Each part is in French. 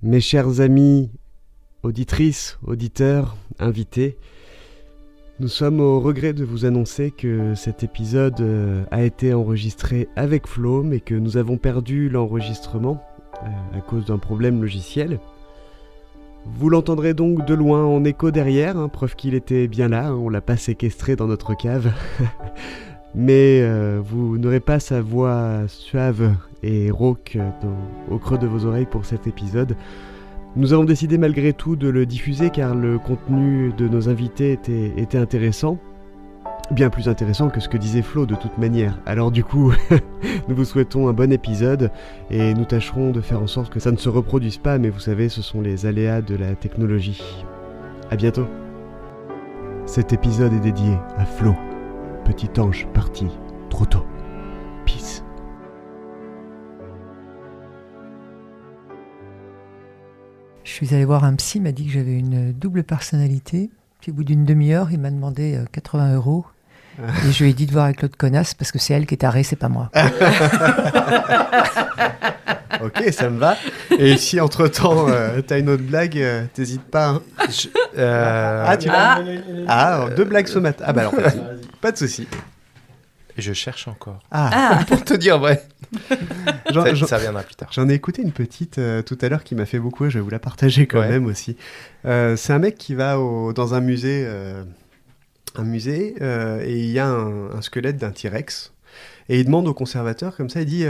Mes chers amis, auditrices, auditeurs, invités, nous sommes au regret de vous annoncer que cet épisode a été enregistré avec Flo, mais que nous avons perdu l'enregistrement à cause d'un problème logiciel. Vous l'entendrez donc de loin en écho derrière, preuve qu'il était bien là, on l'a pas séquestré dans notre cave. Mais vous n'aurez pas sa voix suave et rauque au creux de vos oreilles pour cet épisode. Nous avons décidé malgré tout de le diffuser car le contenu de nos invités était intéressant. Bien plus intéressant que ce que disait Flo de toute manière. Alors du coup, nous vous souhaitons un bon épisode et nous tâcherons de faire en sorte que ça ne se reproduise pas, mais vous savez, ce sont les aléas de la technologie. À bientôt. Cet épisode est dédié à Flo. Petit ange parti trop tôt. Peace. Je suis allé voir un psy, il m'a dit que j'avais une double personnalité. Puis au bout d'une demi-heure, il m'a demandé 80 €. Et je lui ai dit de voir avec l'autre connasse parce que c'est elle qui est tarée, c'est pas moi. Ok, ça me va. Et si entre-temps, t'as une autre blague, t'hésites pas. Deux blagues ce matin. Ah bah alors, vas-y. Pas de souci. Je cherche encore. Pour te dire vrai. Ça viendra plus tard. J'en ai écouté une petite tout à l'heure qui m'a fait beaucoup rire, je vais vous la partager quand même aussi. C'est un mec qui va dans un musée, et il y a un squelette d'un T-Rex. Et il demande au conservateur, comme ça, il dit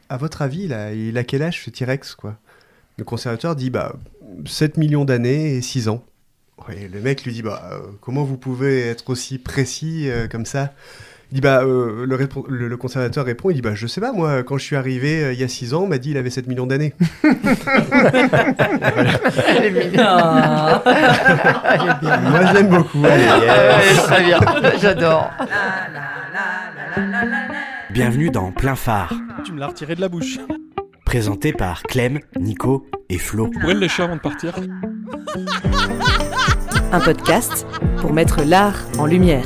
à votre avis, il a quel âge ce T-Rex quoi ? Le conservateur dit 7 millions d'années et 6 ans. Et le mec lui dit comment vous pouvez être aussi précis comme ça ? Il dit le conservateur répond, il dit je sais pas, moi quand je suis arrivé il y a 6 ans, on m'a dit il avait 7 millions d'années. Elle est mignonne. Moi je l'aime beaucoup. Très bien, j'adore. Bienvenue dans Plein Phare, Tu me l'as retiré de la bouche. présenté par Clem, Nico et Flo. Tu pourrais le lécher avant de partir. Un podcast pour mettre l'art en lumière.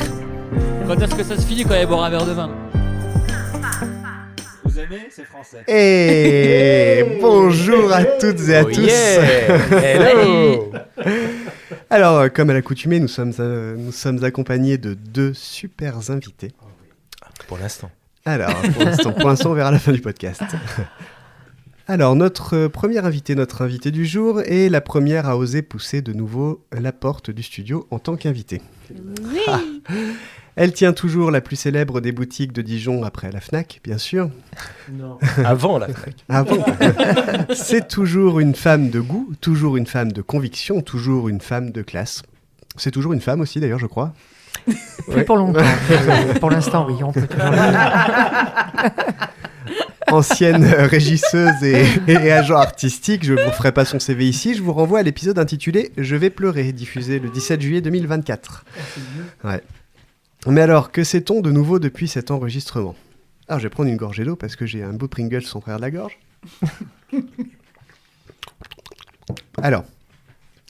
Quand est-ce que ça se finit quand elle boira un verre de vin ? Vous aimez, c'est français. Et bonjour à toutes et à tous. Hello. Alors, comme à l'accoutumée, nous sommes accompagnés de 2 super invités. Pour l'instant. Alors, pour l'instant, on verra à la fin du podcast. Alors, notre invité du jour est la première à oser pousser de nouveau la porte du studio en tant qu'invitée. Oui. Elle tient toujours la plus célèbre des boutiques de Dijon après la Fnac, bien sûr. Non. Avant la Fnac. Avant. C'est toujours une femme de goût, toujours une femme de conviction, toujours une femme de classe. C'est toujours une femme aussi, d'ailleurs, je crois. Plus pour longtemps. Pour l'instant, oui, on peut toujours le dire. Ancienne régisseuse et agent artistique, je ne vous ferai pas son CV ici, je vous renvoie à l'épisode intitulé « Je vais pleurer », diffusé le 17 juillet 2024. Ouais. Mais alors, que sait-on de nouveau depuis cet enregistrement ? Alors, je vais prendre une gorgée d'eau parce que j'ai un beau Pringles en travers de la gorge. Alors,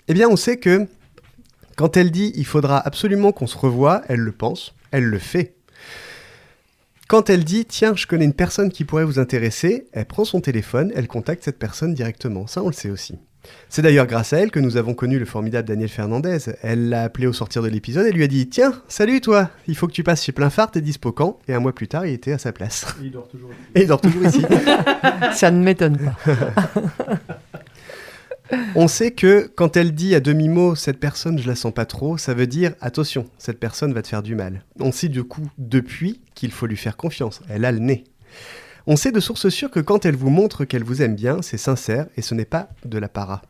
eh bien, on sait que quand elle dit « il faudra absolument qu'on se revoie », elle le pense, elle le fait. Quand elle dit « tiens, je connais une personne qui pourrait vous intéresser », elle prend son téléphone, elle contacte cette personne directement. Ça, on le sait aussi. C'est d'ailleurs grâce à elle que nous avons connu le formidable Daniel Fernandez. Elle l'a appelé au sortir de l'épisode et lui a dit « tiens, salut toi, il faut que tu passes chez Plein Phare, t'es dispo quand ?» Et un mois plus tard, il était à sa place. Et il dort toujours ici. Et il dort toujours ici. Ça ne m'étonne pas. On sait que quand elle dit à demi-mot « cette personne, je la sens pas trop », ça veut dire « attention, cette personne va te faire du mal ». On sait du coup, depuis, qu'il faut lui faire confiance. Elle a le nez. On sait de source sûre que quand elle vous montre qu'elle vous aime bien, c'est sincère et ce n'est pas de la para.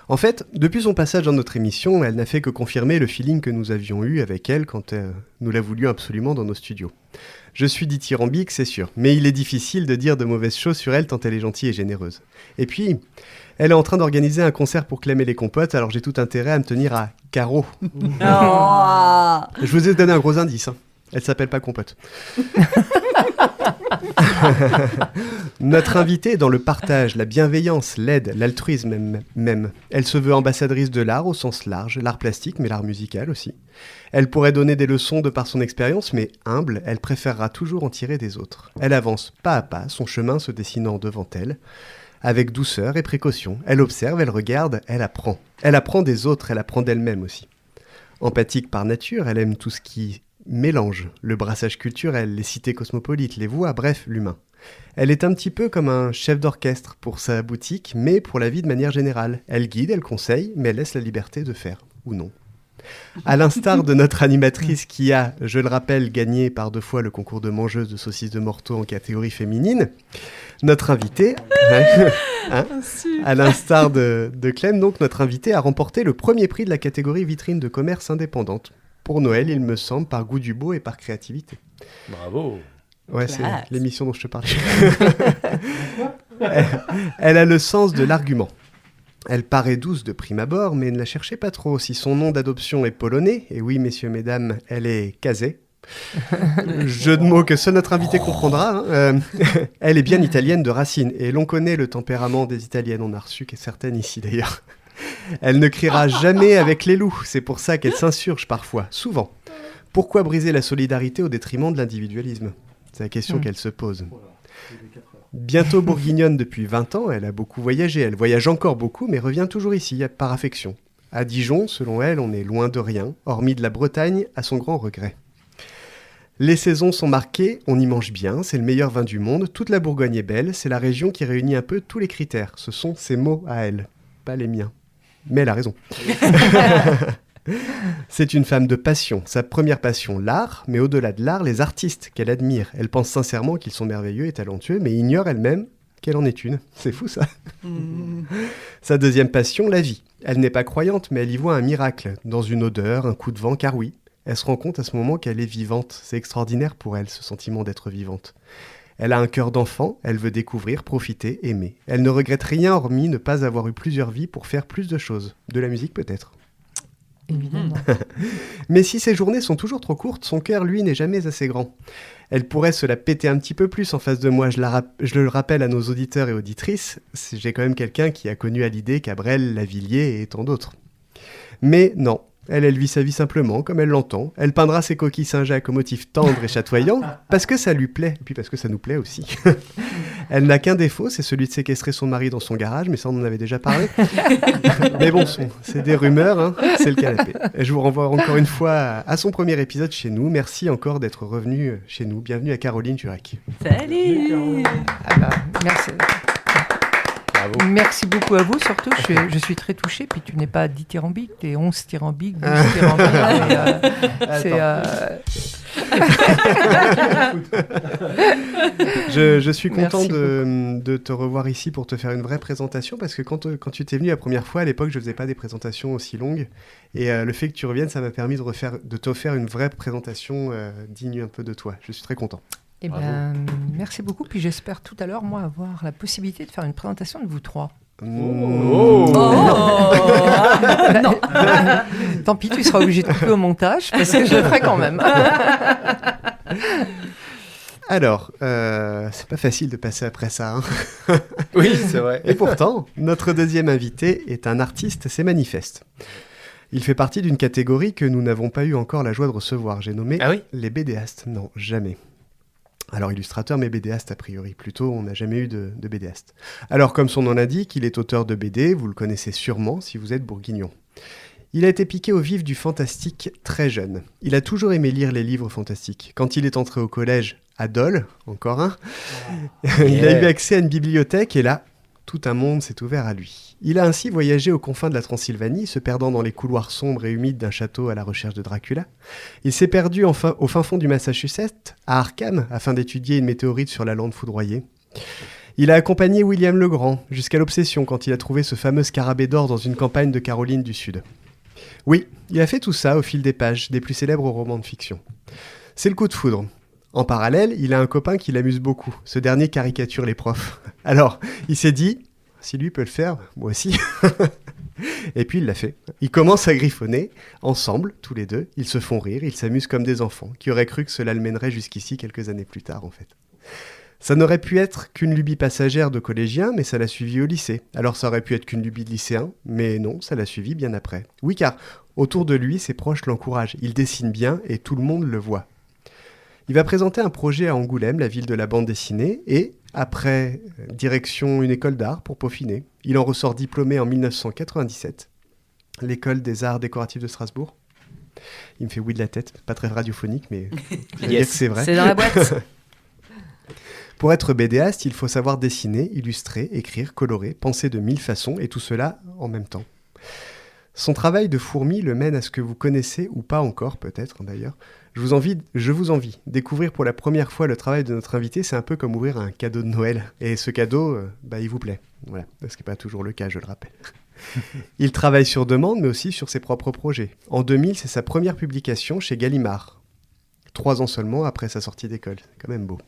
En fait, depuis son passage dans notre émission, elle n'a fait que confirmer le feeling que nous avions eu avec elle quand nous la voulions absolument dans nos studios. Je suis dithyrambique, c'est sûr, mais il est difficile de dire de mauvaises choses sur elle tant elle est gentille et généreuse. Et puis, elle est en train d'organiser un concert pour Clem et les compotes, alors j'ai tout intérêt à me tenir à carreau. Je vous ai donné un gros indice, Elle s'appelle pas Compote. Notre invitée est dans le partage, la bienveillance, l'aide, l'altruisme même. Elle se veut ambassadrice de l'art au sens large, l'art plastique mais l'art musical aussi. Elle pourrait donner des leçons de par son expérience, mais humble, elle préférera toujours en tirer des autres. Elle avance pas à pas, son chemin se dessinant devant elle. Avec douceur et précaution, elle observe, elle regarde, elle apprend. Elle apprend des autres, elle apprend d'elle-même aussi. Empathique par nature, elle aime tout ce qui mélange, le brassage culturel, les cités cosmopolites, les voix, bref, l'humain. Elle est un petit peu comme un chef d'orchestre pour sa boutique, mais pour la vie de manière générale. Elle guide, elle conseille, mais elle laisse la liberté de faire, ou non. À l'instar de notre animatrice qui a, je le rappelle, gagné par 2 fois le concours de mangeuse de saucisses de Morteau en catégorie féminine, notre invité, à l'instar de Clem, donc notre invité a remporté le premier prix de la catégorie vitrine de commerce indépendante. Pour Noël, il me semble, par goût du beau et par créativité. Bravo. Ouais, c'est l'émission dont je te parlais. Elle a le sens de l'argument. Elle paraît douce de prime abord, mais ne la cherchez pas trop. Si son nom d'adoption est polonais, et oui, messieurs, mesdames, elle est Kazé. Jeu de mots que seul notre invité comprendra. Elle est bien italienne de racine, et l'on connaît le tempérament des Italiennes. On a reçu certaines ici d'ailleurs. Elle ne criera jamais avec les loups, c'est pour ça qu'elle s'insurge parfois, souvent. Pourquoi briser la solidarité au détriment de l'individualisme ? C'est la question qu'elle se pose. Bientôt bourguignonne depuis 20 ans, elle a beaucoup voyagé, elle voyage encore beaucoup, mais revient toujours ici, par affection. À Dijon, selon elle, on est loin de rien, hormis de la Bretagne, à son grand regret. Les saisons sont marquées, on y mange bien, c'est le meilleur vin du monde, toute la Bourgogne est belle, c'est la région qui réunit un peu tous les critères. Ce sont ses mots à elle, pas les miens. Mais elle a raison. C'est une femme de passion. Sa première passion, l'art, mais au-delà de l'art, les artistes qu'elle admire. Elle pense sincèrement qu'ils sont merveilleux et talentueux, mais ignore elle-même qu'elle en est une. C'est fou ça. Sa deuxième passion, la vie. Elle n'est pas croyante, mais elle y voit un miracle, dans une odeur, un coup de vent, car oui, elle se rend compte à ce moment qu'elle est vivante. C'est extraordinaire pour elle, ce sentiment d'être vivante. Elle a un cœur d'enfant, elle veut découvrir, profiter, aimer. Elle ne regrette rien hormis ne pas avoir eu plusieurs vies pour faire plus de choses. De la musique peut-être. Évidemment. Mais si ses journées sont toujours trop courtes, son cœur, lui, n'est jamais assez grand. Elle pourrait se la péter un petit peu plus en face de moi. Je le rappelle à nos auditeurs et auditrices, j'ai quand même quelqu'un qui a connu Hallyday, Cabrel, Lavilliers et tant d'autres. Mais non, elle vit sa vie simplement, comme elle l'entend. Elle peindra ses coquilles Saint-Jacques au motif tendre et chatoyant, parce que ça lui plaît, et puis parce que ça nous plaît aussi. Elle n'a qu'un défaut, c'est celui de séquestrer son mari dans son garage, mais ça on en avait déjà parlé. Mais bon, c'est des rumeurs, hein, c'est le canapé. Et je vous renvoie encore une fois à son premier épisode chez nous. Merci encore d'être revenu chez nous. Bienvenue à Caroline Turek. Salut. Merci. Bravo. Merci beaucoup à vous, surtout. Je suis très touchée. Puis tu n'es pas 10 dithyrambiques, tu es 11 dithyrambiques, 12 dithyrambiques. Je suis content Merci de te revoir ici pour te faire une vraie présentation, parce que quand tu t'es venu la première fois, à l'époque, je ne faisais pas des présentations aussi longues. Et le fait que tu reviennes, ça m'a permis de te faire une vraie présentation digne un peu de toi. Je suis très content. Eh bien, merci beaucoup. Puis j'espère tout à l'heure, moi, avoir la possibilité de faire une présentation de vous trois. Oh. Non. Tant pis, tu seras obligé de couper au montage, parce que je le ferai quand même. Alors, c'est pas facile de passer après ça. Hein. Oui, c'est vrai. Et pourtant, notre deuxième invité est un artiste, c'est manifeste. Il fait partie d'une catégorie que nous n'avons pas eu encore la joie de recevoir. J'ai nommé les BDastes. Non, jamais. Alors, illustrateur, mais BDaste a priori. Plutôt, on n'a jamais eu de BDaste. Alors, comme son nom l'indique, il est auteur de BD, vous le connaissez sûrement si vous êtes bourguignon. Il a été piqué au vif du fantastique très jeune. Il a toujours aimé lire les livres fantastiques. Quand il est entré au collège à Dole, encore un, il a eu accès à une bibliothèque et là, tout un monde s'est ouvert à lui. Il a ainsi voyagé aux confins de la Transylvanie, se perdant dans les couloirs sombres et humides d'un château à la recherche de Dracula. Il s'est perdu au fin fond du Massachusetts, à Arkham, afin d'étudier une météorite sur la lande foudroyée. Il a accompagné William le Grand jusqu'à l'Obsession quand il a trouvé ce fameux scarabée d'or dans une campagne de Caroline du Sud. Oui, il a fait tout ça au fil des pages des plus célèbres romans de fiction. C'est le coup de foudre. En parallèle, il a un copain qui l'amuse beaucoup. Ce dernier caricature les profs. Alors, il s'est dit, si lui peut le faire, moi aussi. Et puis il l'a fait. Ils commencent à griffonner, ensemble, tous les deux. Ils se font rire, ils s'amusent comme des enfants. Qui aurait cru que cela le mènerait jusqu'ici quelques années plus tard, en fait. Ça n'aurait pu être qu'une lubie passagère de collégien, mais ça l'a suivi au lycée. Alors ça aurait pu être qu'une lubie de lycéen, mais non, ça l'a suivi bien après. Oui, car autour de lui, ses proches l'encouragent. Il dessine bien et tout le monde le voit. Il va présenter un projet à Angoulême, la ville de la bande dessinée, et Après, direction une école d'art pour peaufiner. Il en ressort diplômé en 1997, l'école des arts décoratifs de Strasbourg. Il me fait oui de la tête, pas très radiophonique, mais je veux dire que c'est vrai. C'est dans la boîte. Pour être BDaste, il faut savoir dessiner, illustrer, écrire, colorer, penser de 1000 façons, et tout cela en même temps. Son travail de fourmi le mène à ce que vous connaissez, ou pas encore peut-être d'ailleurs. Je vous envie. Découvrir pour la première fois le travail de notre invité, c'est un peu comme ouvrir un cadeau de Noël. Et ce cadeau, il vous plaît. Voilà, ce qui n'est pas toujours le cas, je le rappelle. Il travaille sur demande, mais aussi sur ses propres projets. En 2000, c'est sa première publication chez Gallimard. 3 ans seulement après sa sortie d'école. C'est quand même beau.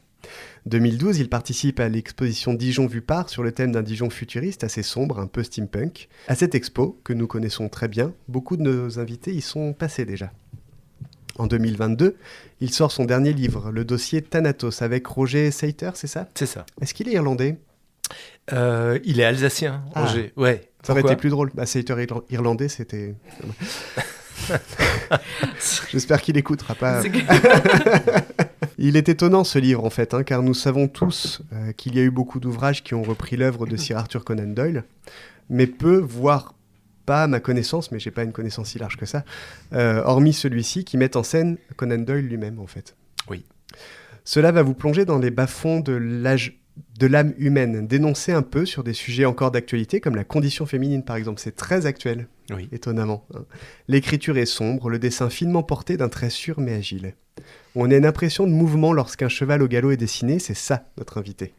2012, il participe à l'exposition Dijon vue par sur le thème d'un Dijon futuriste assez sombre, un peu steampunk. À cette expo, que nous connaissons très bien, beaucoup de nos invités y sont passés déjà. En 2022, il sort son dernier livre, le dossier Thanatos, avec Roger Seiter, c'est ça ? C'est ça. Est-ce qu'il est irlandais ? Il est alsacien, Ah. Roger. Ouais. Ça aurait Pourquoi été plus drôle. Seiter irlandais, c'était... J'espère qu'il écoutera pas. Il est étonnant ce livre en fait, car nous savons tous qu'il y a eu beaucoup d'ouvrages qui ont repris l'œuvre de Sir Arthur Conan Doyle, mais peu, voire pas à ma connaissance, mais j'ai pas une connaissance si large que ça, hormis celui-ci qui met en scène Conan Doyle lui-même en fait. Oui. Cela va vous plonger dans les bas-fonds de l'âme humaine, dénoncer un peu sur des sujets encore d'actualité comme la condition féminine par exemple, c'est très actuel. Oui. Étonnamment. L'écriture est sombre, le dessin finement porté d'un trait sûr mais agile. On a une impression de mouvement lorsqu'un cheval au galop est dessiné, c'est ça notre invité.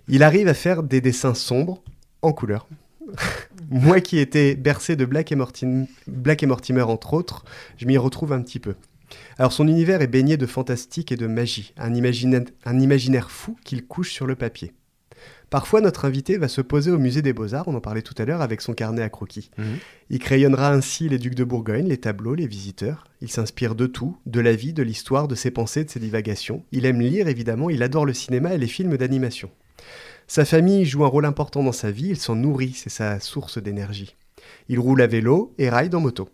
Il arrive à faire des dessins sombres, en couleur. Moi qui étais bercé de Black et Mortimer entre autres, je m'y retrouve un petit peu. Alors son univers est baigné de fantastique et de magie, un imaginaire fou qu'il couche sur le papier. Parfois, notre invité va se poser au musée des Beaux-Arts, on en parlait tout à l'heure, avec son carnet à croquis. Il crayonnera ainsi les ducs de Bourgogne, les tableaux, les visiteurs. Il s'inspire de tout, de la vie, de l'histoire, de ses pensées, de ses divagations. Il aime lire, évidemment, il adore le cinéma et les films d'animation. Sa famille joue un rôle important dans sa vie, il s'en nourrit, c'est sa source d'énergie. Il roule à vélo et ride en moto.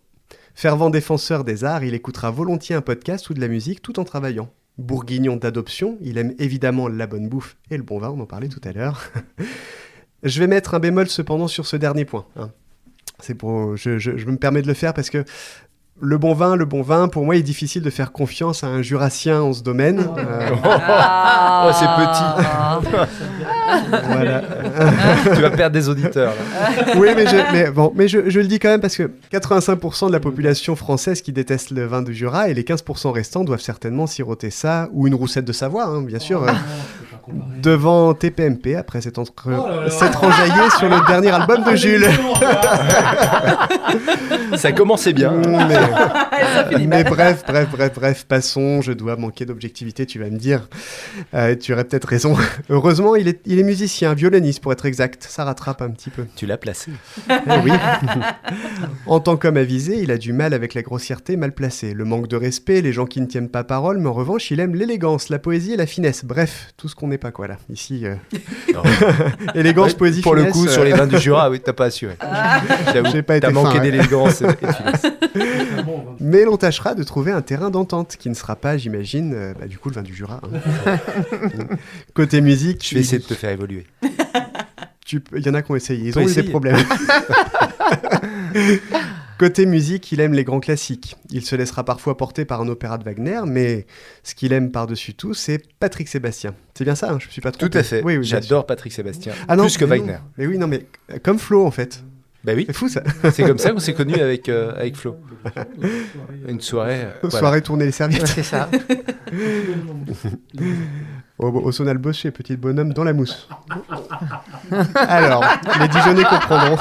Fervent défenseur des arts, il écoutera volontiers un podcast ou de la musique tout en travaillant. Bourguignon d'adoption, il aime évidemment la bonne bouffe et le bon vin, on en parlait tout à l'heure. Je vais mettre un bémol cependant sur ce dernier point. C'est pour, je me permets de le faire parce que le bon vin, pour moi, il est difficile de faire confiance à un jurassien en ce domaine. Oh, c'est petit. Voilà. Tu vas perdre des auditeurs. Là. Oui, mais je le dis quand même parce que 85% de la population française qui déteste le vin du Jura et les 15% restants doivent certainement siroter ça, ou une roussette de Savoie, bien sûr, devant TPMP après s'être enjaillé sur le dernier album de Jules. Ça commençait bien. Mais bref, passons, je dois manquer d'objectivité, tu vas me dire. Tu aurais peut-être raison. Heureusement, il est musicien, violoniste pour être exact, ça rattrape un petit peu. Tu l'as placé. Oui. En tant qu'homme avisé, il a du mal avec la grossièreté mal placée, le manque de respect, les gens qui ne tiennent pas parole, mais en revanche, il aime l'élégance, la poésie et la finesse. Bref, tout ce qu'on n'est pas, quoi, là. Ici, élégance, poésie, pour finesse... Pour le coup, sur les vins du Jura, oui, t'as pas assuré. J'ai pas été t'as manqué fin, d'élégance et de finesse. Mais l'on tâchera de trouver un terrain d'entente, qui ne sera pas, j'imagine, du coup, le vin du Jura. Côté musique... Je vais essayer de te faire évoluer. Il y en a qui ont essayé, ils ont eu des problèmes. Côté musique, il aime les grands classiques. Il se laissera parfois porter par un opéra de Wagner, mais ce qu'il aime par-dessus tout, c'est Patrick Sébastien. C'est bien ça, je me suis pas trompé. Tout à fait. Oui, j'adore Patrick Sébastien. Plus que Wagner. Non. Mais oui, non, mais comme Flo, en fait. Bah oui. C'est fou, ça. C'est comme ça qu'on s'est connus avec Flo. Une soirée. Soirée tourner les serviettes. Ouais, c'est ça. Au Sonal Bosché, petit bonhomme dans la mousse. Alors, les Dijonnais comprendront.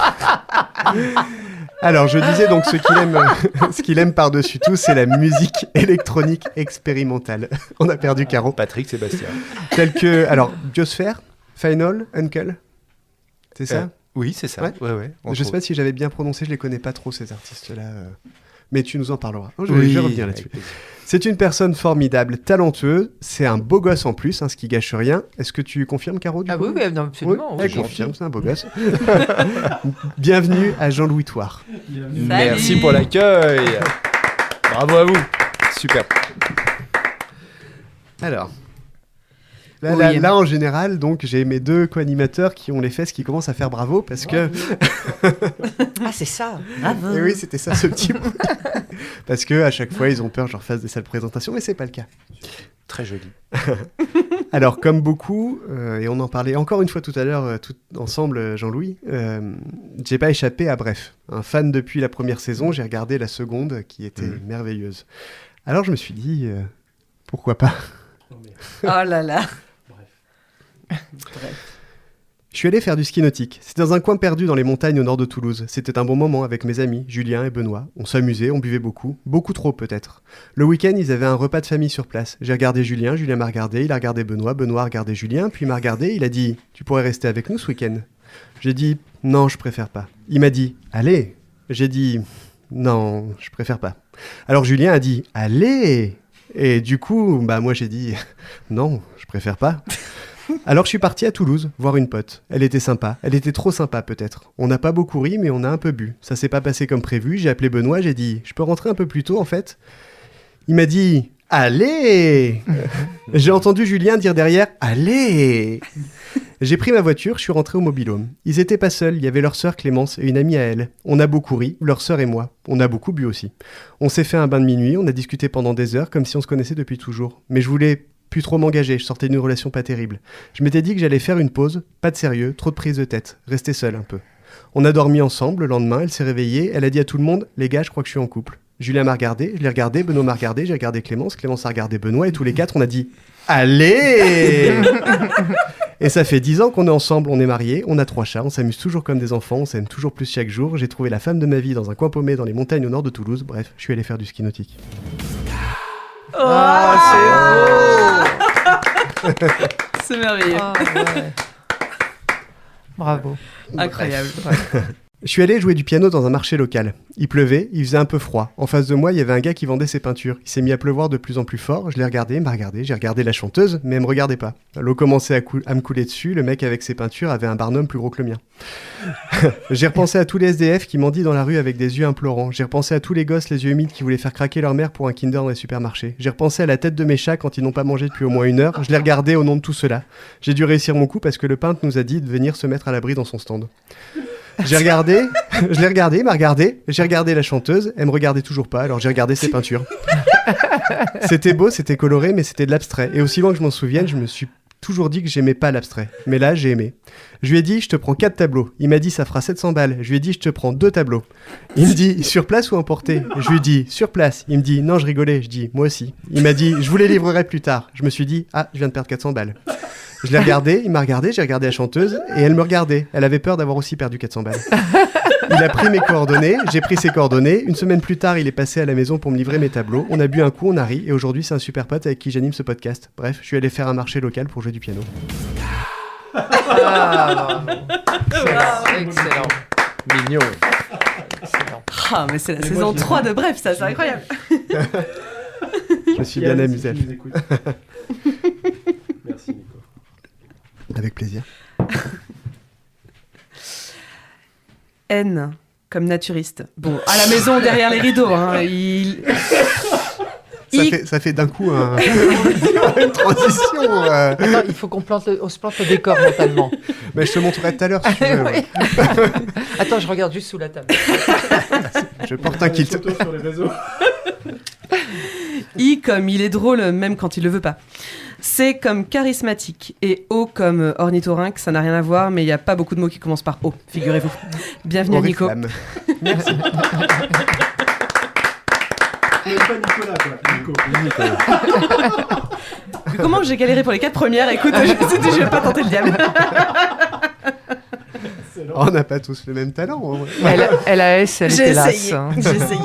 Alors, je disais donc ce qu'il aime par-dessus tout, c'est la musique électronique expérimentale. On a perdu Caro. Patrick Sébastien. Tels que, alors, Biosphère, Final, Uncle, c'est ça Oui, c'est ça. Ouais. Je sais pas si j'avais bien prononcé, je les connais pas trop ces artistes-là. Mais tu nous en parleras. Je vais revenir là-dessus. C'est une personne formidable, talentueuse, c'est un beau gosse en plus, ce qui gâche rien. Est-ce que tu confirmes, Caro, du coup ? Oui, non, absolument. Oui, elle confirme, c'est un beau gosse. Bienvenue à Jean-Louis Thouard. Merci pour l'accueil. Bravo à vous. Super. Alors, Oui. Là, en général, donc j'ai mes 2 co-animateurs qui ont les fesses qui commencent à faire bravo parce que... Ah, c'est ça. Bravo. Et oui, c'était ça ce petit bruit. Parce que à chaque fois, ils ont peur que je leur fasse des sales présentations, mais c'est pas le cas. Très joli. Alors, comme beaucoup, et on en parlait encore une fois tout à l'heure, tout ensemble, Jean-Louis, j'ai pas échappé à Bref. Un fan depuis la première saison, j'ai regardé la seconde qui était merveilleuse. Alors, je me suis dit, pourquoi pas ? Oh là là. Je suis allé faire du ski nautique. C'était dans un coin perdu dans les montagnes au nord de Toulouse. C'était un bon moment avec mes amis, Julien et Benoît. On s'amusait, on buvait beaucoup. Beaucoup trop peut-être. Le week-end, ils avaient un repas de famille sur place. J'ai regardé Julien, Julien m'a regardé, il a regardé Benoît, Benoît a regardé Julien, puis il m'a regardé, il a dit « Tu pourrais rester avec nous ce week-end ?» J'ai dit « Non, je préfère pas. » Il m'a dit « Allez !» J'ai dit « Non, je préfère pas. » Alors Julien a dit « Allez !» Et du coup, moi j'ai dit « Non, je préfère pas. » Alors je suis parti à Toulouse, voir une pote. Elle était sympa, elle était trop sympa peut-être. On n'a pas beaucoup ri, mais on a un peu bu. Ça s'est pas passé comme prévu, j'ai appelé Benoît, j'ai dit « Je peux rentrer un peu plus tôt en fait ?» Il m'a dit « Allez !» J'ai entendu Julien dire derrière « Allez !» J'ai pris ma voiture, je suis rentré au mobil-home. Ils étaient pas seuls, il y avait leur sœur Clémence et une amie à elle. On a beaucoup ri, leur sœur et moi. On a beaucoup bu aussi. On s'est fait un bain de minuit, on a discuté pendant des heures comme si on se connaissait depuis toujours. Mais je voulais plus trop m'engager, je sortais d'une relation pas terrible. Je m'étais dit que j'allais faire une pause, pas de sérieux, trop de prise de tête, rester seul un peu. On a dormi ensemble, le lendemain, elle s'est réveillée, elle a dit à tout le monde « Les gars, je crois que je suis en couple ». Julien m'a regardé, je l'ai regardé, Benoît m'a regardé, j'ai regardé Clémence, Clémence a regardé Benoît et tous les 4 on a dit « Allez !» Et ça fait 10 ans qu'on est ensemble, on est mariés, on a 3 chats, on s'amuse toujours comme des enfants, on s'aime toujours plus chaque jour. J'ai trouvé la femme de ma vie dans un coin paumé dans les montagnes au nord de Toulouse. Bref, je suis allé faire du ski nautique. C'est merveilleux. Ah, ouais. Bravo. Incroyable. Je suis allé jouer du piano dans un marché local. Il pleuvait, il faisait un peu froid. En face de moi, il y avait un gars qui vendait ses peintures. Il s'est mis à pleuvoir de plus en plus fort. Je l'ai regardé, il m'a regardé. J'ai regardé la chanteuse, mais elle me regardait pas. L'eau commençait à me couler dessus. Le mec avec ses peintures avait un barnum plus gros que le mien. J'ai repensé à tous les SDF qui mendient dans la rue avec des yeux implorants. J'ai repensé à tous les gosses les yeux humides qui voulaient faire craquer leur mère pour un Kinder dans les supermarchés. J'ai repensé à la tête de mes chats quand ils n'ont pas mangé depuis au moins 1 heure. Je l'ai regardé au nom de tout cela. J'ai dû réussir mon coup parce que le peintre nous a dit de venir se mettre à l'abri dans son stand. J'ai regardé, je l'ai regardé, il m'a regardé, j'ai regardé la chanteuse, elle me regardait toujours pas, alors j'ai regardé ses peintures. C'était beau, c'était coloré, mais c'était de l'abstrait. Et aussi loin que je m'en souvienne, je me suis toujours dit que j'aimais pas l'abstrait. Mais là, j'ai aimé. Je lui ai dit, je te prends 4 tableaux. Il m'a dit, ça fera 700 balles. Je lui ai dit, je te prends 2 tableaux. Il me dit, sur place ou emporté ? Je lui ai dit, sur place. Il me dit, non, je rigolais. Je dis, moi aussi. Il m'a dit, je vous les livrerai plus tard. Je me suis dit, ah, je viens de perdre 400 balles. Je l'ai regardé, il m'a regardé, j'ai regardé la chanteuse et elle me regardait. Elle avait peur d'avoir aussi perdu 400 balles. Il a pris mes coordonnées, j'ai pris ses coordonnées. 1 semaine plus tard, il est passé à la maison pour me livrer mes tableaux. On a bu un coup, on a ri et aujourd'hui, c'est un super pote avec qui j'anime ce podcast. Bref, je suis allé faire un marché local pour jouer du piano. Ah, excellent. Mignon. Excellent. Ah, mais c'est la saison 3 de Bref, ça, c'est incroyable. Je me suis bien amusé. Merci Nico. Avec plaisir. N, comme naturiste. Bon, à la maison, derrière les rideaux, hein, Ça fait d'un coup une transition. Attends, il faut qu'on se plante le décor mentalement. Mais je te montrerai tout à l'heure si tu veux. Ouais. Attends, je regarde juste sous la table. Je porte un kit. Photos sur les réseaux. I comme il est drôle même quand il le veut pas. C comme charismatique et O comme ornithorynque, ça n'a rien à voir, mais il n'y a pas beaucoup de mots qui commencent par O, figurez-vous. Bienvenue à Nico. Oriflamme. Merci. Mais pas Nicolas, quoi. Nico. Comment j'ai galéré pour les 4 premières, écoute, je me suis dit, je vais pas tenter le diable. On n'a pas tous le même talent. En vrai. LAS, elle J'ai était lasse. essayé, Hein. j'ai essayé.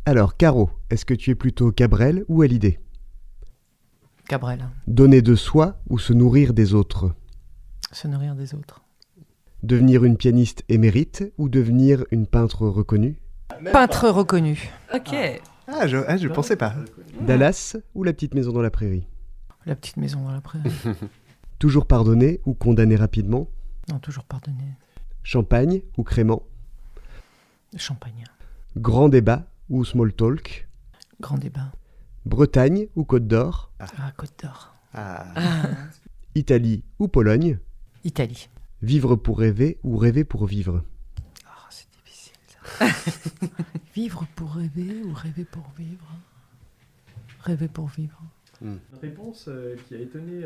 Alors, Caro, est-ce que tu es plutôt Cabrel ou Hallyday ? Cabrel, Donner de soi ou se nourrir des autres ? se nourrir des autres. Devenir une pianiste émérite ou devenir une peintre reconnue ? Peintre reconnu. Ok. Je pensais pas. Dallas ou la petite maison dans la prairie ? La petite maison dans la prairie. Toujours pardonner ou condamner rapidement ? Non, toujours pardonner. Champagne ou crément? Champagne. Grand débat ou small talk? Grand débat. Bretagne ou Côte d'Or? Ah, Côte d'Or. Ah. Italie ou Pologne? Italie. Vivre pour rêver ou rêver pour vivre? Oh, c'est difficile ça. Vivre pour rêver ou rêver pour vivre? Rêver pour vivre. Une réponse qui a étonné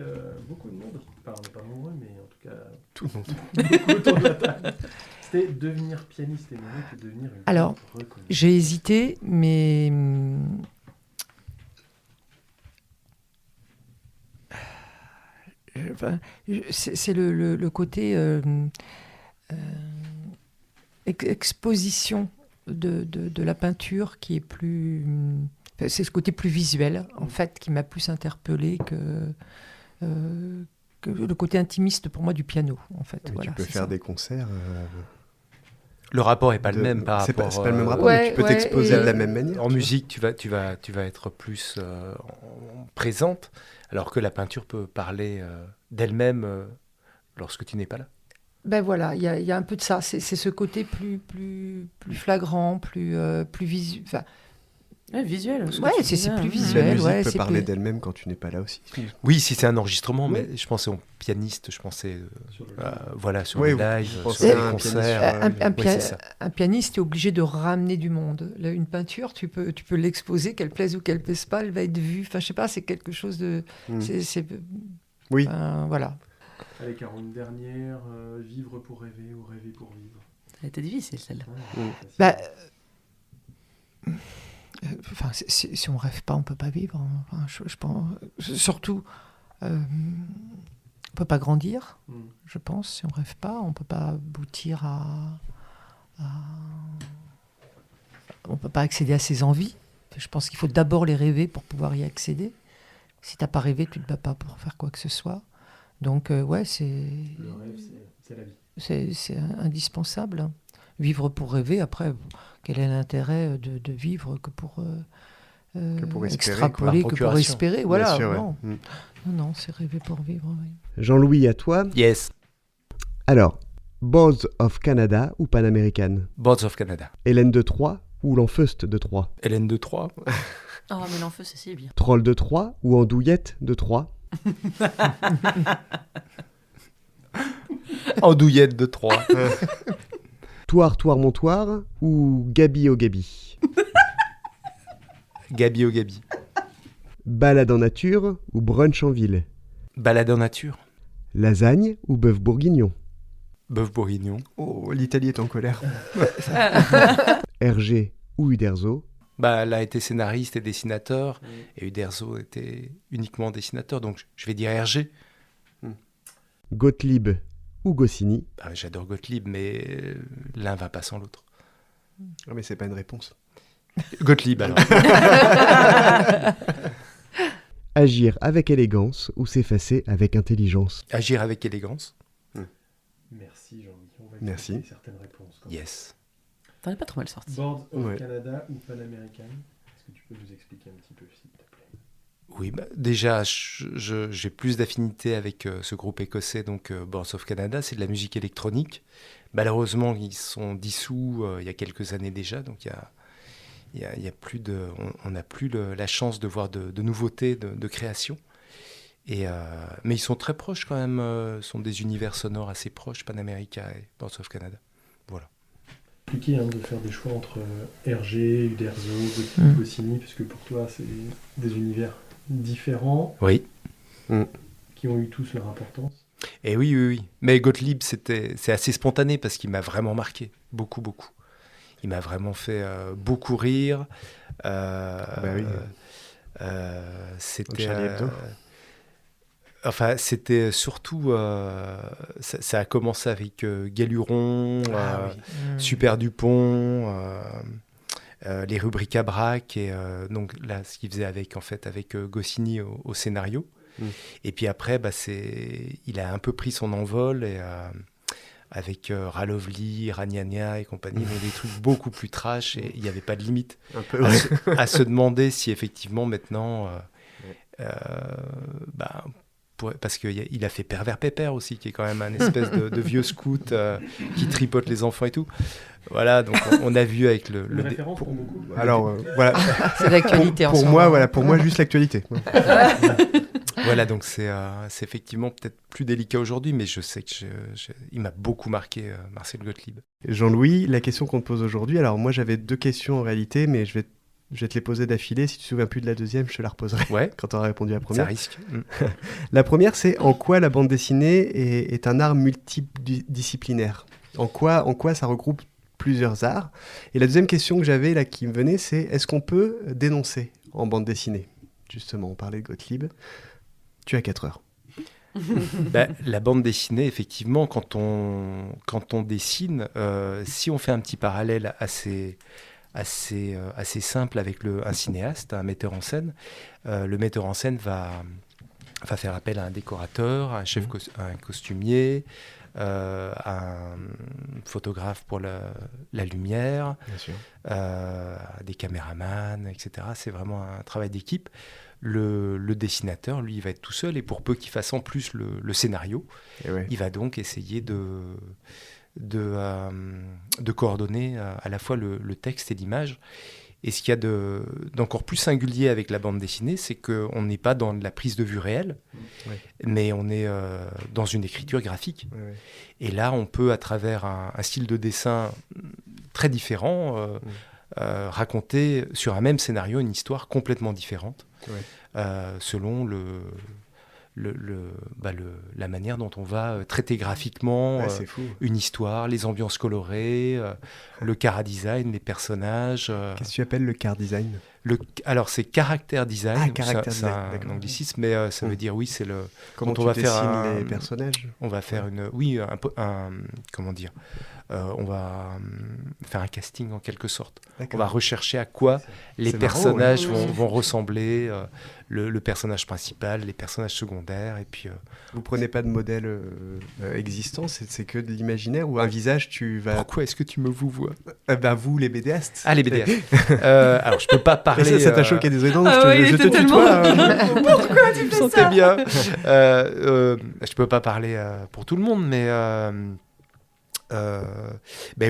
beaucoup de monde. Enfin, on n'est pas nombreux, mais en tout cas, Tout le monde. beaucoup autour de la table. C'était devenir pianiste et mieux que devenir une Alors, pianiste reconnue. J'ai hésité, mais c'est le côté exposition de la peinture qui est plus... c'est ce côté plus visuel, en fait, qui m'a plus interpellée que le côté intimiste, pour moi, du piano, en fait. Mais Voilà, tu peux c'est faire ça. des concerts. Le rapport est pas le même par c'est rapport. pas le même rapport, Ouais, mais tu peux ouais, t'exposer et- de la même manière. En tu musique, tu vas être plus présente, alors que la peinture peut parler d'elle-même lorsque tu n'es pas là. Ben voilà, il y a un peu de ça. C'est ce côté plus flagrant, plus visuel. Enfin, Ouais, visuel. Ouais, c'est plus vois. visuel. La musique ouais, peut c'est parler plus- d'elle-même quand tu n'es pas là aussi. Oui, si c'est un enregistrement, Oui. mais je pensais au pianiste, je pensais Sur le voilà, sur Oui, les vous lives, pensez sur à les un concerts. pianiste, Un, Oui, c'est ça. un pianiste est obligé de ramener du monde. Là, une peinture, tu peux l'exposer, qu'elle plaise ou qu'elle plaise pas, elle va être vue. Enfin, je sais pas, c'est quelque chose de. Mm. Oui. Oui. Voilà. Allez, Caro, une dernière. Vivre pour rêver ou rêver pour vivre. Elle était difficile, celle-là. Ouais, Bah, enfin, si on rêve pas, on peut pas vivre. Enfin, je pense. Surtout, on peut pas grandir. Je pense, si on rêve pas, on peut pas aboutir on peut pas accéder à ses envies. Je pense qu'il faut d'abord les rêver pour pouvoir y accéder. Si t'as pas rêvé, tu te bats pas pour faire quoi que ce soit. Donc ouais, Le rêve, c'est la vie. c'est indispensable. Vivre pour rêver. Après, quel est l'intérêt de vivre que pour pour espérer, extrapoler, par que pour procuration. espérer. Bien Voilà. sûr, ouais. Non. Mm. Non, c'est rêver pour vivre. Oui. Jean-Louis, à toi. Yes, Alors, Boards of Canada ou Pan American? Boards of Canada. Hélène de Troyes ou l'Enfeust de Troyes? Hélène de Troyes. Oh, mais l'enfeu, c'est si bien. Troll de Troyes ou Andouillette de Troyes? Andouillette de Troyes. Toire, Montoire ou Gabi au Gabi? Gabi au Gabi. Balade en nature ou brunch en ville? Balade en nature. Lasagne ou bœuf bourguignon? Bœuf bourguignon. Oh, l'Italie est en colère. Hergé ou Uderzo? Bah, elle a été scénariste et dessinateur, et Uderzo était uniquement dessinateur, donc je vais dire Hergé. Gottlieb ou Goscinny? Bah, j'adore Gottlieb, mais l'un va pas sans l'autre. Ah, mais c'est pas une réponse. Gottlieb, alors. Agir avec élégance ou s'effacer avec intelligence? Agir avec élégance. Merci, Jean-Louis. On va Merci. écouter certaines réponses. quand même. Yes. T'en es pas trop mal sorti. Board of Ouais. Canada ou Pan American. Est-ce que tu peux nous expliquer un petit peu, s'il te plaît? Oui, bah, déjà, j'ai plus d'affinité avec ce groupe écossais, donc Boards of Canada, c'est de la musique électronique. Malheureusement, ils sont dissous il y a quelques années déjà, donc il y a plus de, on n'a plus la chance de voir de nouveautés, de création. Mais ils sont très proches quand même, sont des univers sonores assez proches, Pan America et Boards of Canada. Voilà. Compliqué de faire des choix entre Hergé, Uderzo, Goscinny, parce que pour toi, c'est des univers différents Oui. qui ont eu tous leur importance. Et oui. Mais Gottlieb, c'est assez spontané parce qu'il m'a vraiment marqué, beaucoup. Il m'a vraiment fait beaucoup rire. oui. C'était. Charlie Hebdo. Enfin, c'était surtout. Ça a commencé avec Galuron, Super Dupont, les rubriques à braque, et donc là, ce qu'il faisait avec Goscinny au scénario. Et puis après, il a un peu pris son envol et, avec Ralovli, Ragnagna et compagnie, donc des trucs beaucoup plus trash, et il n'y avait pas de limite Un peu, ouais. à se demander si effectivement maintenant parce qu'il a fait Pervers Pépère aussi, qui est quand même un espèce de vieux scout qui tripote les enfants et tout. Voilà, donc on a vu avec le référence pour beaucoup. Alors, voilà. C'est l'actualité en Pour ce moi, moment. voilà, pour moi, juste l'actualité. Voilà, donc c'est effectivement peut-être plus délicat aujourd'hui, mais je sais que il m'a beaucoup marqué, Marcel Gottlieb. Jean-Louis, la question qu'on te pose aujourd'hui, alors moi j'avais 2 questions en réalité, mais je vais te les poser d'affilée. Si tu te souviens plus de la deuxième, je te la reposerai Ouais, quand tu auras répondu à la ça première. risque. La première, c'est en quoi la bande dessinée est un art multidisciplinaire ? En quoi ça regroupe plusieurs arts ? Et la deuxième question que j'avais là qui me venait, c'est est-ce qu'on peut dénoncer en bande dessinée ? Justement, on parlait de Gottlieb. Tu as 4 heures. La bande dessinée, effectivement, quand on dessine, si on fait un petit parallèle assez simple avec un cinéaste, un metteur en scène, le metteur en scène va faire appel à un décorateur, à un costumier, à un photographe pour la lumière, Bien sûr. des caméramans, etc. C'est vraiment un travail d'équipe. Le dessinateur, lui, il va être tout seul, et pour peu qu'il fasse en plus le scénario, Et ouais. il va donc essayer de coordonner à la fois le texte et l'image. Et ce qu'il y a d'encore plus singulier avec la bande dessinée, c'est qu'on n'est pas dans la prise de vue réelle, mais on est dans une écriture graphique. Ouais. Et là, on peut, à travers un style de dessin très différent, raconter sur un même scénario une histoire complètement différente, selon la manière dont on va traiter graphiquement C'est fou. une histoire, les ambiances colorées, le chara-design, les personnages. Qu'est-ce que tu appelles le car design ? Alors, c'est caractère design. Ah, caractère c'est design, un d'accord. anglicisme, mais ça veut dire, oui, c'est le... Comment Quand tu on va dessines faire les personnages ? On va faire comment dire, on va faire un casting en quelque sorte. On va rechercher à quoi les c'est personnages marrant, vont ressembler, le personnage principal, les personnages secondaires, et puis... Vous prenez pas de modèle existant, c'est que de l'imaginaire ou un visage tu vas... Pourquoi est-ce que tu me vois Vous, les BDastes. Ah, les BDF. Alors, je peux pas parler... Ça t'a choqué, désolé, non, Ah ouais, il je était te tutoie. Pourquoi tu fais ça ? bien. Je peux pas parler pour tout le monde, mais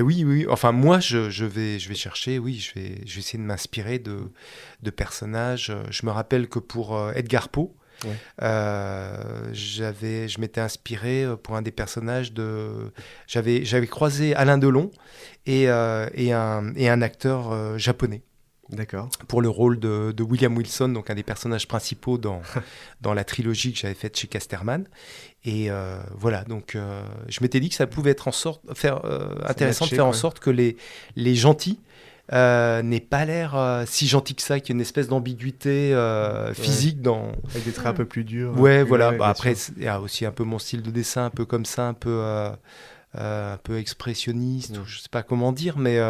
oui. Enfin, moi, je vais chercher. Oui, je vais essayer de m'inspirer de personnages. Je me rappelle que pour Edgar Poe, je m'étais inspiré pour un des personnages j'avais croisé Alain Delon et un acteur japonais. D'accord. Pour le rôle de William Wilson, donc un des personnages principaux dans la trilogie que j'avais faite chez Casterman. Et voilà, donc je m'étais dit que ça pouvait être intéressant de faire en sorte que les gentils n'aient pas l'air si gentils que ça, qu'il y ait une espèce d'ambiguïté physique dans... Avec des traits un peu plus durs. Voilà. bien Après, sûr. il y a aussi un peu mon style de dessin, un peu comme ça, un peu expressionniste, ou je sais pas comment dire, mais...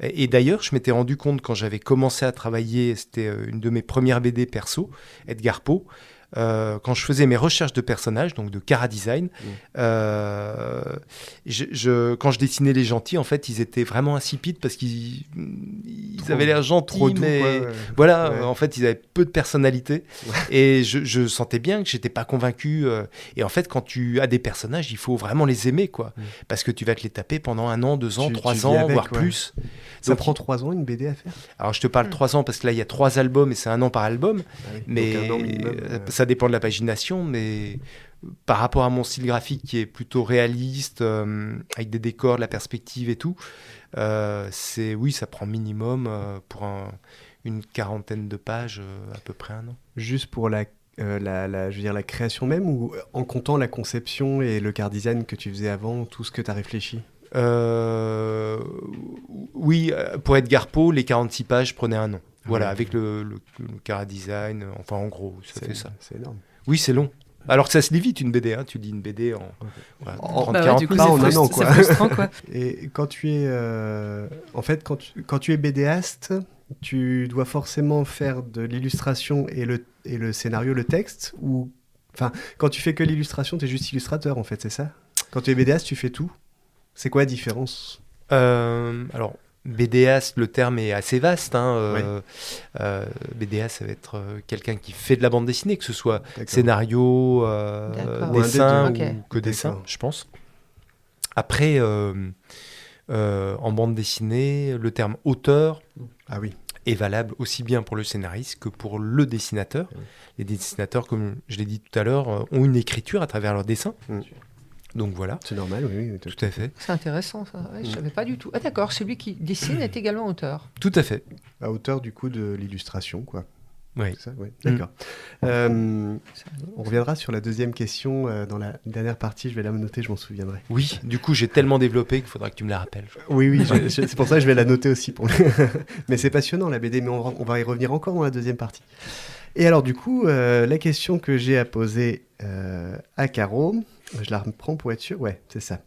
Et d'ailleurs, je m'étais rendu compte quand j'avais commencé à travailler, c'était une de mes premières BD perso, Edgar Poe, quand je faisais mes recherches de personnages, donc de chara-design, quand je dessinais les gentils, en fait, ils étaient vraiment insipides parce qu'ils avaient l'air gentils, mais voilà, en fait, ils avaient peu de personnalité. Et je sentais bien que j'étais pas convaincu. Et en fait, quand tu as des personnages, il faut vraiment les aimer, quoi, parce que tu vas te les taper pendant 1 an, 2 ans, 3 ans, voire plus. Ça prend 3 ans une BD à faire ? Alors, je te parle 3 ans parce que là, il y a 3 albums et c'est 1 an par album. Mais donc 1 an minimum, ça dépend de la pagination, mais par rapport à mon style graphique qui est plutôt réaliste, avec des décors, de la perspective et tout, ça prend minimum pour une 40aine de pages, à peu près 1 an. Juste pour la création même, ou en comptant la conception et le car design que tu faisais avant, tout ce que tu as réfléchi ? Oui, pour Edgar Poe, les 46 pages prenaient 1 an. Voilà, avec le chara-design, enfin en gros, ça fait ça. C'est énorme. Oui, c'est long. Alors que ça se lit vite, une BD. Hein. Tu lis une BD en 30-40 du coup, pas en un an, quoi. C'est frustrant, quoi. Et quand tu es... en fait, quand tu es BDaste, tu dois forcément faire de l'illustration et le scénario, le texte, ou... Enfin, quand tu fais que l'illustration, tu es juste illustrateur, en fait, c'est ça ? Quand tu es BDaste, tu fais tout ? C'est quoi la différence ? Alors, BDA, le terme est assez vaste. BDA, ça va être quelqu'un qui fait de la bande dessinée, que ce soit scénario, dessin ou que dessin, je pense. Après, en bande dessinée, le terme auteur est valable aussi bien pour le scénariste que pour le dessinateur. Les dessinateurs, comme je l'ai dit tout à l'heure, ont une écriture à travers leur dessin. Donc voilà. C'est normal, oui. Tout à fait. C'est intéressant, ça. Ouais, je ne savais pas du tout. Ah d'accord, celui qui dessine est également auteur. Tout à fait. À hauteur du coup de l'illustration, quoi. Oui. C'est ça, oui. D'accord. On reviendra sur la deuxième question dans la dernière partie. Je vais la noter, je m'en souviendrai. Oui, du coup, j'ai tellement développé qu'il faudra que tu me la rappelles. Oui, c'est pour ça que je vais la noter aussi. Mais c'est passionnant, la BD, mais on va y revenir encore dans la deuxième partie. Et alors, du coup, la question que j'ai à poser à Caro, je la reprends pour être sûr. Ouais, c'est ça.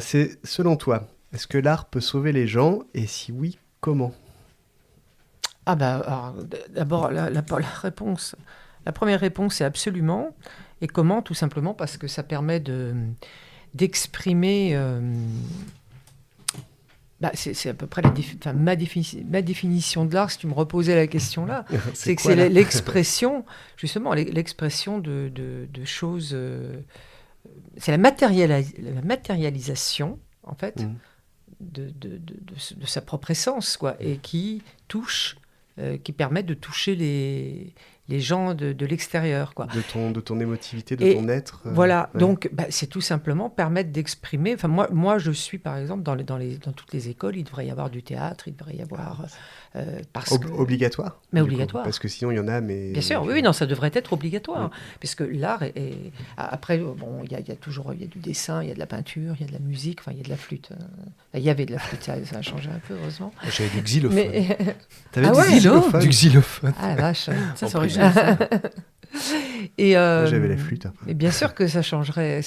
C'est, selon toi, est-ce que l'art peut sauver les gens? Et si oui, comment? Ah alors, d'abord, la première réponse, c'est absolument. Et comment? Tout simplement parce que ça permet d'exprimer... c'est à peu près ma définition de l'art, si tu me reposais la question là. c'est que c'est l'expression, justement, l'expression de choses... c'est la matérialisation, en fait, de sa propre essence, quoi, et qui touche... qui permet de toucher les gens de l'extérieur, quoi. De ton émotivité, de ton être. Voilà, donc c'est tout simplement permettre d'exprimer. Enfin, moi, je suis, par exemple, dans toutes les écoles, il devrait y avoir du théâtre, il devrait y avoir... obligatoire. Mais obligatoire. Parce que sinon, il y en a, mais... Bien sûr, oui, non, ça devrait être obligatoire. Parce que l'art est... Après, bon, il y a toujours du dessin, il y a de la peinture, il y a de la musique, enfin, il y a de la flûte. Il y avait de la flûte, ça a changé un peu, heureusement. J'avais du xylophone. T'avais du xylophone. Ah la vache. Ça, c'est original. Et moi, j'avais la flûte. Et bien sûr que ça changerait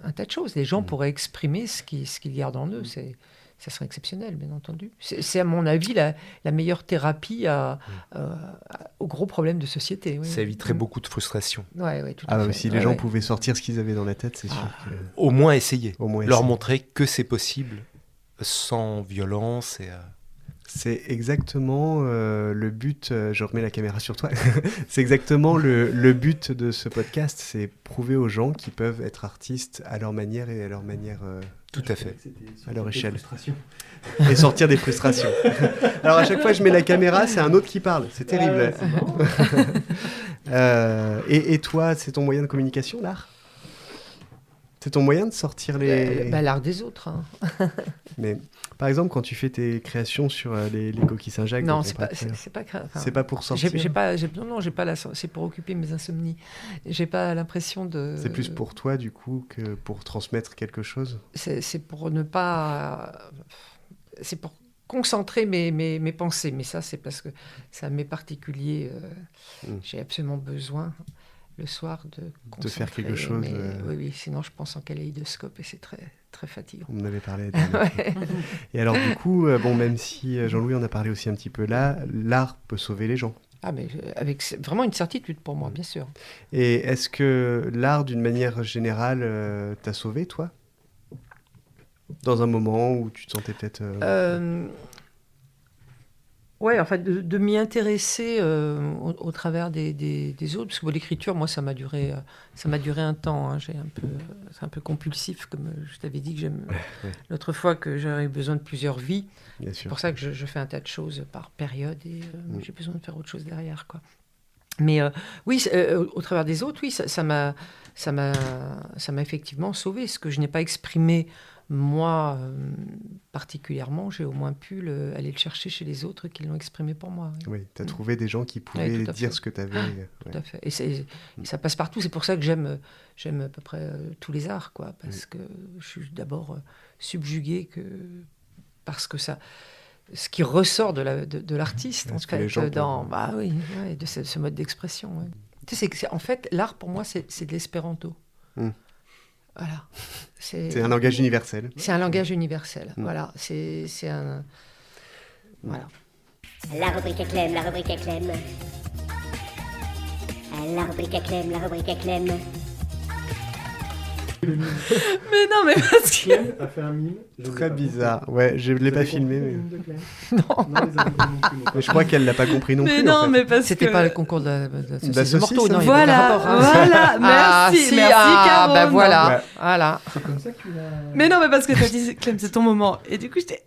un tas de choses. Les gens pourraient exprimer ce qu'ils gardent en eux. Ça serait exceptionnel, bien entendu. C'est à mon avis la meilleure thérapie aux gros problèmes de société. Oui. Ça éviterait beaucoup de frustration. Ouais, tout à fait. Si les gens pouvaient sortir ce qu'ils avaient dans la tête, c'est sûr. Au moins essayer. Leur montrer que c'est possible sans violence et... C'est exactement le but, je remets la caméra sur toi, c'est exactement le but de ce podcast, c'est prouver aux gens qu'ils peuvent être artistes à leur manière et à leur manière... Tout à fait. À leur échelle. Et sortir des frustrations. Alors à chaque fois que je mets la caméra, c'est un autre qui parle, c'est terrible. Et toi, c'est ton moyen de communication, l'art? C'est ton moyen de sortir les... l'art des autres. Hein. Mais par exemple, quand tu fais tes créations sur les coquilles Saint-Jacques... Non, c'est pas c'est pas pour sortir. Non, c'est pour occuper mes insomnies. J'ai pas l'impression de... C'est plus pour toi, du coup, que pour transmettre quelque chose? C'est pour ne pas... C'est pour concentrer mes pensées. Mais ça, c'est parce que ça m'est particulier. J'ai absolument besoin... le soir de faire quelque chose. Oui, sinon je pense en kaléidoscope et c'est très, très fatigant. On en avait parlé. Et alors du coup, même si Jean-Louis en a parlé aussi un petit peu là, l'art peut sauver les gens. Ah mais avec vraiment une certitude pour moi, bien sûr. Et est-ce que l'art, d'une manière générale, t'a sauvé, toi? Dans un moment où tu te sentais peut-être... Ouais, en fait, de m'y intéresser au travers des autres, parce que l'écriture, moi, ça m'a duré un temps. Hein. C'est un peu compulsif, comme je t'avais dit que j'aime l'autre fois, que j'avais besoin de plusieurs vies. C'est pour ça que je fais un tas de choses par période et j'ai besoin de faire autre chose derrière, quoi. Mais oui, au travers des autres, oui, ça m'a effectivement sauvé. Ce que je n'ai pas exprimé moi, particulièrement, j'ai au moins pu aller le chercher chez les autres qui l'ont exprimé pour moi. Oui, tu as trouvé des gens qui pouvaient dire ce que tu avais. Tout à fait. Et ça passe partout. C'est pour ça que j'aime à peu près tous les arts, quoi, parce que je suis d'abord subjuguée parce que ça... Ce qui ressort de l'artiste, en fait, de ce mode d'expression. Ouais. Tu sais, en fait, l'art, pour moi, c'est de l'espéranto. Voilà. C'est un langage universel. C'est un langage universel. Voilà. C'est un... Voilà. La rubrique à Clem, la rubrique à Clem. La rubrique à Clem, la rubrique à Clem. Le mime. Mais non, mais parce que... Clem a fait un mime. je ne l'ai Très pas bizarre. compris. Ouais, je l'ai Vous pas avez filmé, compris le mais... mime de Clem Non. Non, les amis non plus, non. mais je crois qu'elle l'a pas compris non Mais plus. non, en fait. mais parce C'était que... pas le concours de la saucisse de saucisse, Morteau, hein. non, il y avait aucun Voilà, rapport, hein. voilà, merci, si, merci Caro. bah voilà, Ouais. voilà. C'est comme ça que tu l'as... Mais non, mais parce que t'as dit, Clem, c'est ton moment. Et du coup, j'étais...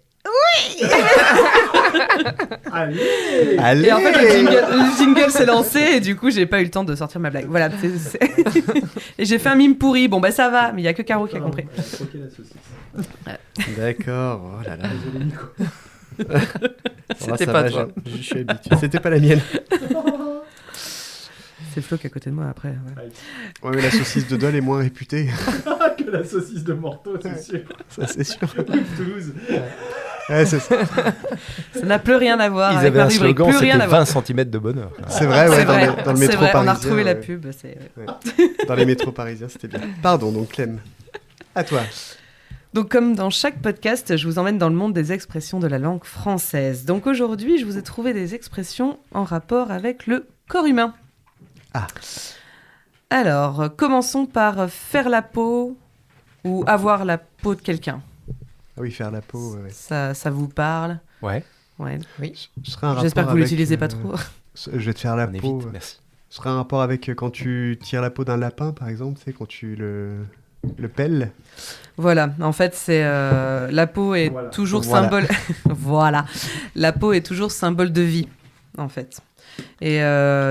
Allez Allez. Et en fait, le jingle s'est lancé et du coup, j'ai pas eu le temps de sortir ma blague. Voilà. Et j'ai fait un mime pourri. Bon, bah ça va, mais il y a que Caro qui a compris. Elle a croqué la saucisse. D'accord, oh là là. Désolé, Nico. C'était ça pas va, toi. Je suis habitué. C'était pas la mienne. C'est Flo qui est à côté de moi après. Ouais. Ouais, mais la saucisse de Dole est moins réputée. Que la saucisse de Morteau, c'est sûr. Ça, c'est sûr. Toulouse. Ouais, c'est ça. Ça n'a plus rien à voir Ils avec avaient la un rubrique. slogan, Plus rien c'était à voir. 20 cm de bonheur. C'est vrai, ouais, C'est vrai, dans le c'est métro vrai, parisien. on a retrouvé la ouais. pub. C'est... Dans les métros parisiens, c'était bien. Pardon, donc Clem. À toi. Donc, comme dans chaque podcast, je vous emmène dans le monde des expressions de la langue française. Donc, aujourd'hui, je vous ai trouvé des expressions en rapport avec le corps humain. Ah. Alors, commençons par faire la peau ou avoir la peau de quelqu'un. Ah oui, faire la peau. Ouais. Ça vous parle? Ouais, Ouais. Ce serait un J'espère que rapport vous avec, l'utilisez pas trop. Je vais te faire la on peau. évite, merci. Ce serait un rapport avec quand tu tires la peau d'un lapin, par exemple, tu sais, quand tu le pelles. Voilà, en fait, c'est la peau est Voilà. toujours Voilà. symbole. Voilà, la peau est toujours symbole de vie, en fait. Et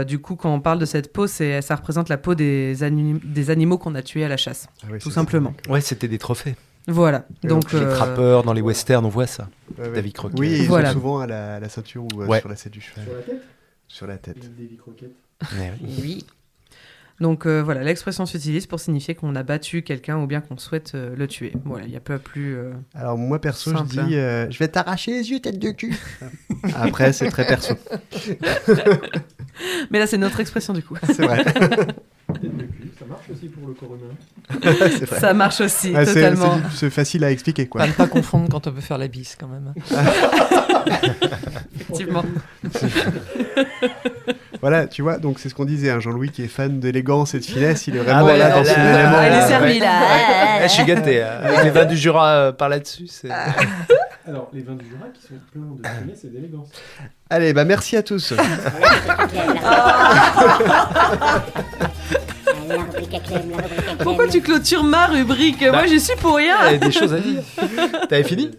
du coup, quand on parle de cette peau, ça représente la peau des animaux qu'on a tués à la chasse, Ah oui, tout c'est simplement. Ouais, c'était des trophées. Voilà. Donc Les trappeurs, dans les westerns, on voit ça. ça. Ouais, ouais. David Crockett. Oui, ils Voilà. sont souvent à la ceinture ou Ouais. sur la selle du cheval. Sur la tête Sur la tête. Davy Crockett. Ouais, oui. oui. Donc voilà, l'expression s'utilise pour signifier qu'on a battu quelqu'un ou bien qu'on souhaite le tuer. Voilà, il n'y a pas plus. Alors moi perso, Simple. je dis je vais t'arracher les yeux, tête de cul. Après, c'est très perso. Mais là, c'est notre expression du coup. C'est vrai. Tête de cul, ça marche aussi pour le corps humain. C'est vrai. Ça marche aussi, Ah, totalement. c'est facile à expliquer, quoi. Pas ne pas confondre quand on veut faire la bise, quand même. Effectivement. Voilà, tu vois, donc c'est ce qu'on disait, hein, Jean-Louis qui est fan d'élégance et de finesse, il est vraiment ouais, là là, dans son là, élément. Ah, il est ouais. servi là. Je suis gâté. Avec les vins du Jura par là-dessus, c'est... Alors, les vins du Jura qui sont pleins de finesse et d'élégance. Allez, bah merci à tous. La rubrique à Clem, la rubrique à Clem. Pourquoi tu clôtures ma rubrique? Moi, j'y suis pour rien. Il y a des choses à dire. T'avais fini?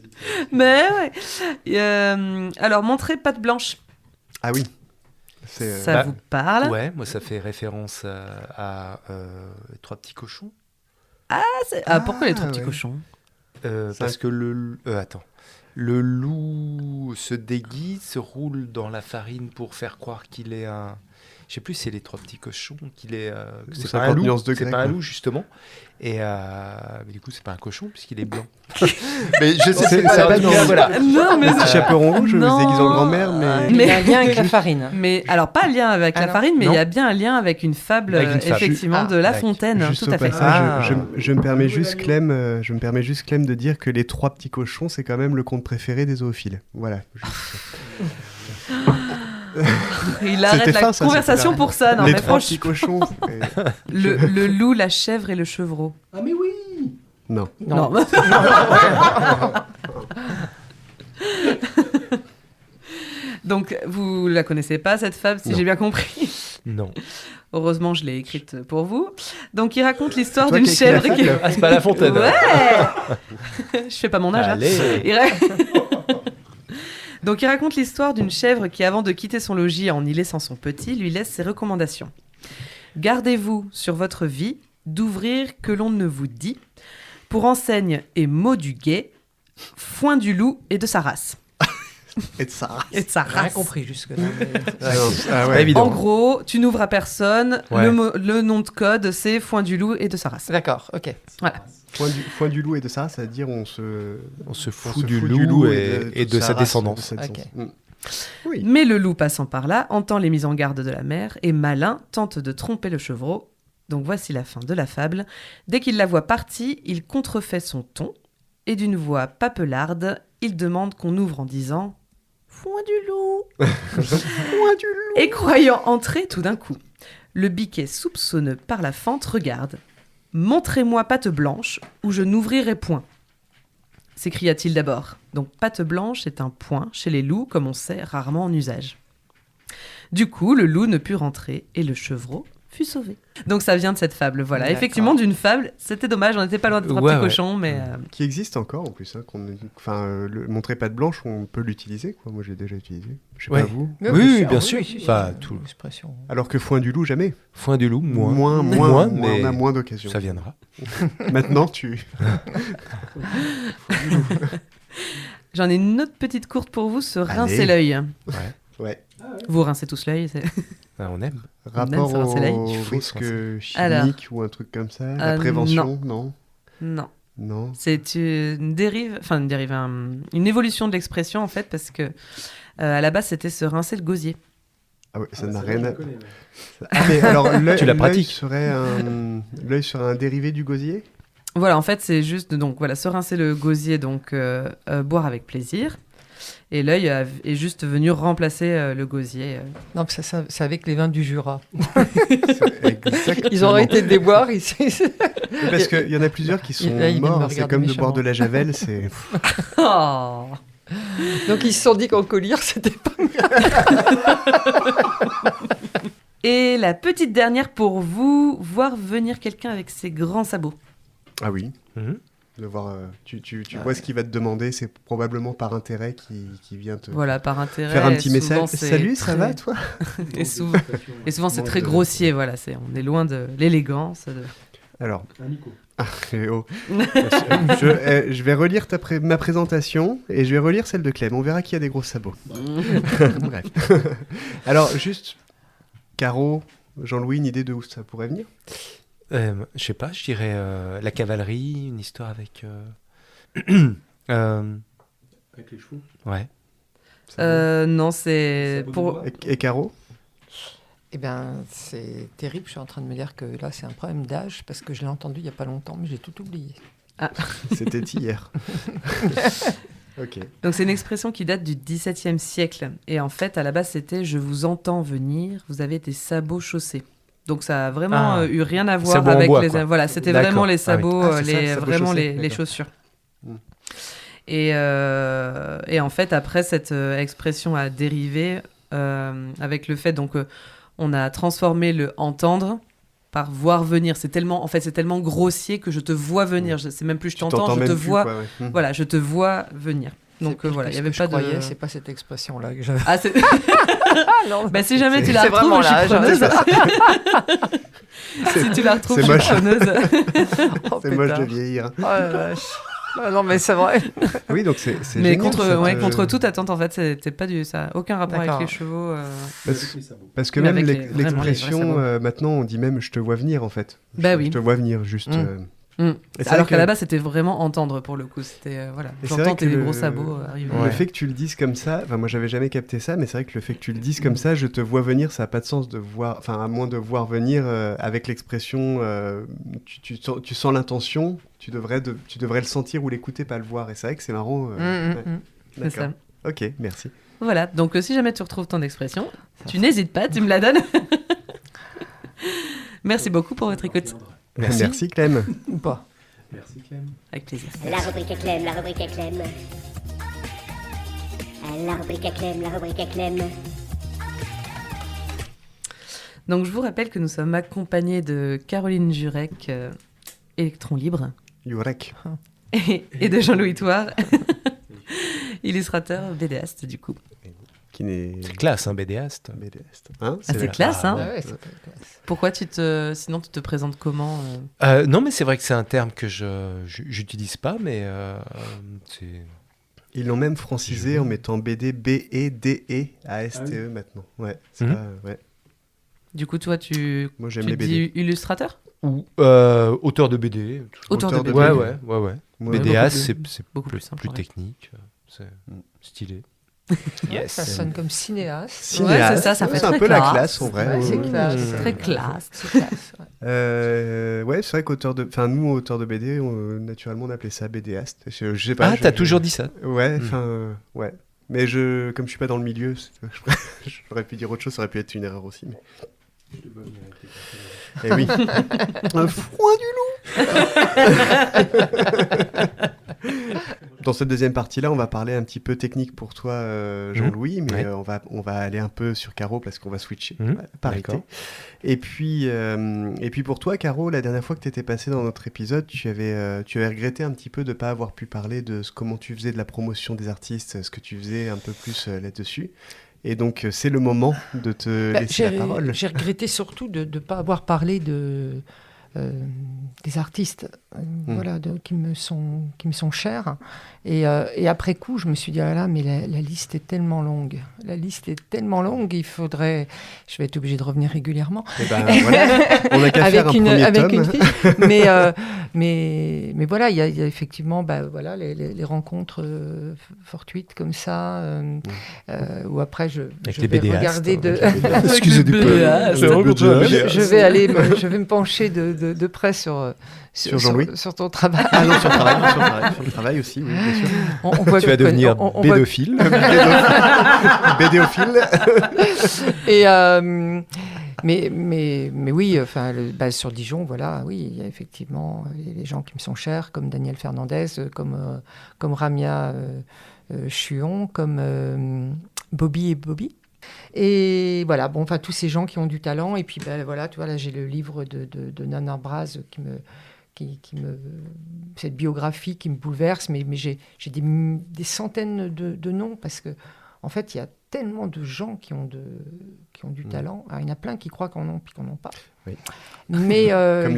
Mais ouais. Alors, montrer patte blanche. Ah oui. C'est, Ça bah, vous parle? Ouais, moi ça fait référence à les trois petits cochons. Pourquoi les trois petits ouais. cochons? Parce que le loup se déguise, se roule dans la farine pour faire croire qu'il est un... Je sais plus si c'est les trois petits cochons, qu'il est... que c'est pas un 50 loup, nuances de c'est grec, pas un quoi. loup justement. Et mais du coup c'est pas un cochon puisqu'il est blanc. Mais je sais C'est pas, pas en tout dans- cas, voilà. Non, mais Petit chaperon rouge, je Non. vous déguise en grand-mère, mais... Il y a un lien avec la farine. Mais alors, pas un lien avec la Alors, farine, mais il non. y a bien un lien avec une fable, Avec une fable. effectivement, Ah, de La d'accord. Fontaine, Juste tout au à fait. passage, Ah. je me permets juste Clem de dire que les trois petits cochons, c'est quand même le conte préféré des zoophiles. Voilà. Il arrête C'était la fin, ça, conversation c'était pour ça. Non, les mais trois petits franchement, cochons. le loup, la chèvre et le chevreau. Ah, mais oui Non. Non. Donc, vous la connaissez pas, cette fable, si Non. j'ai bien compris. Non. Heureusement, je l'ai écrite pour vous. Donc, il raconte l'histoire Toi d'une qui as écrit la chèvre qui... fable Ah, c'est pas La Fontaine. Ouais. Je fais pas mon âge. Hein. Allez. Donc, il raconte l'histoire d'une chèvre qui, avant de quitter son logis en y laissant son petit, lui laisse ses recommandations. Gardez-vous sur votre vie d'ouvrir que l'on ne vous dit, pour enseigne et mot du guet, foin du loup et de sa race. Et de ça. Et de sa Rien race. compris jusque-là. Ah Pas ouais. évident. En gros, tu n'ouvres à personne, Ouais. le nom de code, c'est foin du loup et de sa race. D'accord, ok. Foin du loup et de ça, c'est-à-dire on se fout du loup et de sa race, descendance. de sa Ok. Mm. Oui. Mais le loup passant par là entend les mises en garde de la mère et malin tente de tromper le chevreau. Donc voici la fin de la fable. Dès qu'il la voit partie, il contrefait son ton et d'une voix papelarde, il demande qu'on ouvre en disant « Foin du loup !» Et croyant entrer tout d'un coup, le biquet soupçonneux par la fente regarde. Montrez-moi patte blanche, ou je n'ouvrirai point. S'écria-t-il d'abord. Donc, patte blanche est un point chez les loups, comme on sait, rarement en usage. Du coup, le loup ne put rentrer et le chevreau fut sauvé. Donc, ça vient de cette fable, voilà. D'accord. Effectivement, d'une fable, c'était dommage, on n'était pas loin d'être un Ouais, petit ouais. cochon, mais... Qui existe encore en plus. Hein, le montrer patte blanche, on peut l'utiliser. Quoi. Moi, j'ai déjà utilisé. Je sais Ouais. pas vous. Oui, bien sûr. c'est Bah, une tout. expression. Alors que foin du loup, jamais. Foin du loup, Moins, mais on a moins d'occasions. ça viendra. Maintenant, tu... J'en ai une autre petite courte pour vous, se rincer Allez. l'œil. Ouais. Vous rincez tous l'œil, c'est... Ah, on aime. Rapport ça, c'est là, au il faut risque chimique Alors. ou un truc comme ça. La prévention, non. Non. Non. C'est une dérive, une évolution de l'expression en fait, parce que à la base c'était se rincer le gosier. Ah ouais, ça n'a celle-là, rien je à... la connais, ouais. Ah, mais alors, Tu la pratiques. L'œil serait un dérivé du gosier. Voilà, en fait c'est juste donc voilà se rincer le gosier, donc boire avec plaisir. Et l'œil est juste venu remplacer le gosier. Non, c'est avec les vins du Jura. Exactement. Ils ont arrêté de les boire. Parce qu'il y en a plusieurs qui sont Là, il vient de me morts. C'est regarder comme de boire de la méchamment. javel. C'est... Oh. Donc ils se sont dit qu'en collier, c'était pas... Et la petite dernière pour vous, voir venir quelqu'un avec ses grands sabots. Ah oui. Mhm. De voir, tu vois ce qu'il va te demander. C'est probablement par intérêt qui vient te Voilà, par intérêt. faire un petit souvent, message. c'est Salut, ça très- va toi? Et souvent c'est très grossier, voilà, on est loin de l'élégance. Alors, Un Nico. oh. je vais relire ma présentation et je vais relire celle de Clem. On verra qui a des gros sabots. Bref. Alors, juste, Caro, Jean-Louis, une idée de où ça pourrait venir? Je sais pas, je dirais la cavalerie, une histoire avec... Avec les chevaux. Ouais. Non, c'est Sabot de pour. bois. Et Caro? Eh bien, c'est terrible. Je suis en train de me dire que là, c'est un problème d'âge parce que je l'ai entendu il n'y a pas longtemps, mais j'ai tout oublié. C'était hier. Ok. Donc c'est une expression qui date du XVIIe siècle. Et en fait, à la base, c'était je vous entends venir, vous avez des sabots chaussés. Donc ça a vraiment eu rien à voir Sabots en avec bois, les. quoi. Voilà, c'était D'accord. vraiment les Ah oui. sabots, Ah, c'est ça, sabots vraiment chaussés, les d'accord. chaussures. Mm. Et en fait, après, cette expression a dérivé avec le fait, donc, on a transformé le entendre par voir venir. C'est tellement grossier que je te vois venir. C'est même plus je t'entends, je te même vois. plus, quoi, ouais. Voilà, je te vois venir. Donc voilà, il y avait pas de. C'est pas cette expression-là que j'avais. Ah, c'est... non, Bah, si jamais tu c'est la vraiment retrouves, je suis l'âge, preneuse. Si tu la retrouves, c'est je moche. suis preneuse. Oh, C'est moche de pétard. vieillir. Oh la vache. Ah, non, mais c'est vrai. Oui, donc c'est Mais génial, cette, contre toute attente, en fait, c'était pas ça a aucun rapport avec D'accord. les chevaux. Parce, Les sabots. parce que Mais même avec vraiment les vrais l'expression, sabots. maintenant, on dit même je te vois venir, en fait. Bah Je oui. te vois venir, juste. Mm. Et c'est Alors vrai qu'à que la base, c'était vraiment entendre pour le coup. C'était voilà, Et c'est j'entends vrai que tes le- gros sabots arriver. Le fait que tu le dises comme ça, enfin moi j'avais jamais capté ça, mais c'est vrai que le fait que tu le dises comme ça, je te vois venir, ça a pas de sens de voir, enfin à moins de voir venir avec l'expression, tu sens l'intention, tu devrais le sentir ou l'écouter, pas le voir. Et c'est vrai que c'est marrant. Ouais. C'est ça. D'accord. Ok, merci. Voilà. Donc si jamais tu retrouves ton expression, tu n'hésites pas, tu me la donnes. Merci beaucoup pour votre écoute. Merci Clem. Ou pas. Merci Clem. Avec plaisir. La rubrique à Clem, la rubrique à Clem. La rubrique à Clem, la rubrique à Clem. Donc je vous rappelle que nous sommes accompagnés de Caroline Jurek, Électron Libre, Jurek. et de Jean-Louis Thouard, illustrateur BDaste du coup. Qui n'est C'est classe, hein, BDaste. BDaste. Hein, Ah, c'est la- classe, hein. Ah ouais, c'est pas classe. Pourquoi sinon tu te présentes comment Non, mais c'est vrai que c'est un terme que j'utilise pas, mais c'est... Ils l'ont même francisé en mettant BD, B-E-D-E-A-S-T-E maintenant. Ouais, c'est Mhm. pas- ouais. Du coup, toi, tu Moi j'aime te les BD. dis illustrateur Ou auteur de BD. Auteur de BD. Ouais. Moi, BDaste, beaucoup c'est Beaucoup plus simple, plus ouais. technique, c'est stylé. Ouais, ça sonne comme cinéaste. Cinéaste. Ouais, c'est ça fait C'est un très peu la classe. classe en vrai. Ouais, c'est Ouais. classe. Très classe. C'est classe, ouais. Ouais, c'est vrai qu'auteur de, enfin nous auteurs de BD, naturellement on appelait ça BDaste. Je sais pas. Ah, t'as toujours dit ça. Ouais, enfin ouais. Mais comme je suis pas dans le milieu, j'aurais pu dire autre chose, ça aurait pu être une erreur aussi. Mais... Je te vois venir avec tes conseils. Eh oui. Un foin du loup. Dans cette deuxième partie-là, on va parler un petit peu technique pour toi, Jean-Louis, mais Ouais. on va aller un peu sur Caro parce qu'on va switcher, parité. D'accord. Et puis pour toi, Caro, la dernière fois que tu étais passée dans notre épisode, tu avais regretté un petit peu de ne pas avoir pu parler de comment tu faisais de la promotion des artistes, ce que tu faisais un peu plus là-dessus. Et donc, c'est le moment de te laisser la parole. J'ai regretté surtout de ne pas avoir parlé des artistes voilà, qui me sont chers. Et après coup, je me suis dit, ah là, mais la liste est tellement longue. La liste est tellement longue, je vais être obligée de revenir régulièrement. Et ben voilà, on n'a qu'à faire un premier tome. Une fiche. Mais voilà, il y a effectivement voilà, les rencontres fortuites comme ça, où après je les vais BDastes, regarder de... Excusez du peu. je vais me pencher de près sur Jean-Louis. sur ton travail. Ah non, sur le travail aussi, oui, bien sûr. On voit Tu vas devenir bédophile. Bédéophile. Et mais oui, enfin, sur Dijon, voilà, oui, il y a effectivement les gens qui me sont chers, comme Daniel Fernandez, comme Ramia Chuon, comme Bobby et Bobby. Et voilà, bon, enfin, tous ces gens qui ont du talent. Et puis, voilà, tu vois, là, j'ai le livre de Nana Braz cette biographie qui me bouleverse, mais j'ai des centaines de noms, parce que en fait, il y a tellement de gens qui ont du talent. Alors, il y en a plein qui croient qu'en ont, puis qu'en ont pas. Oui. Mais il y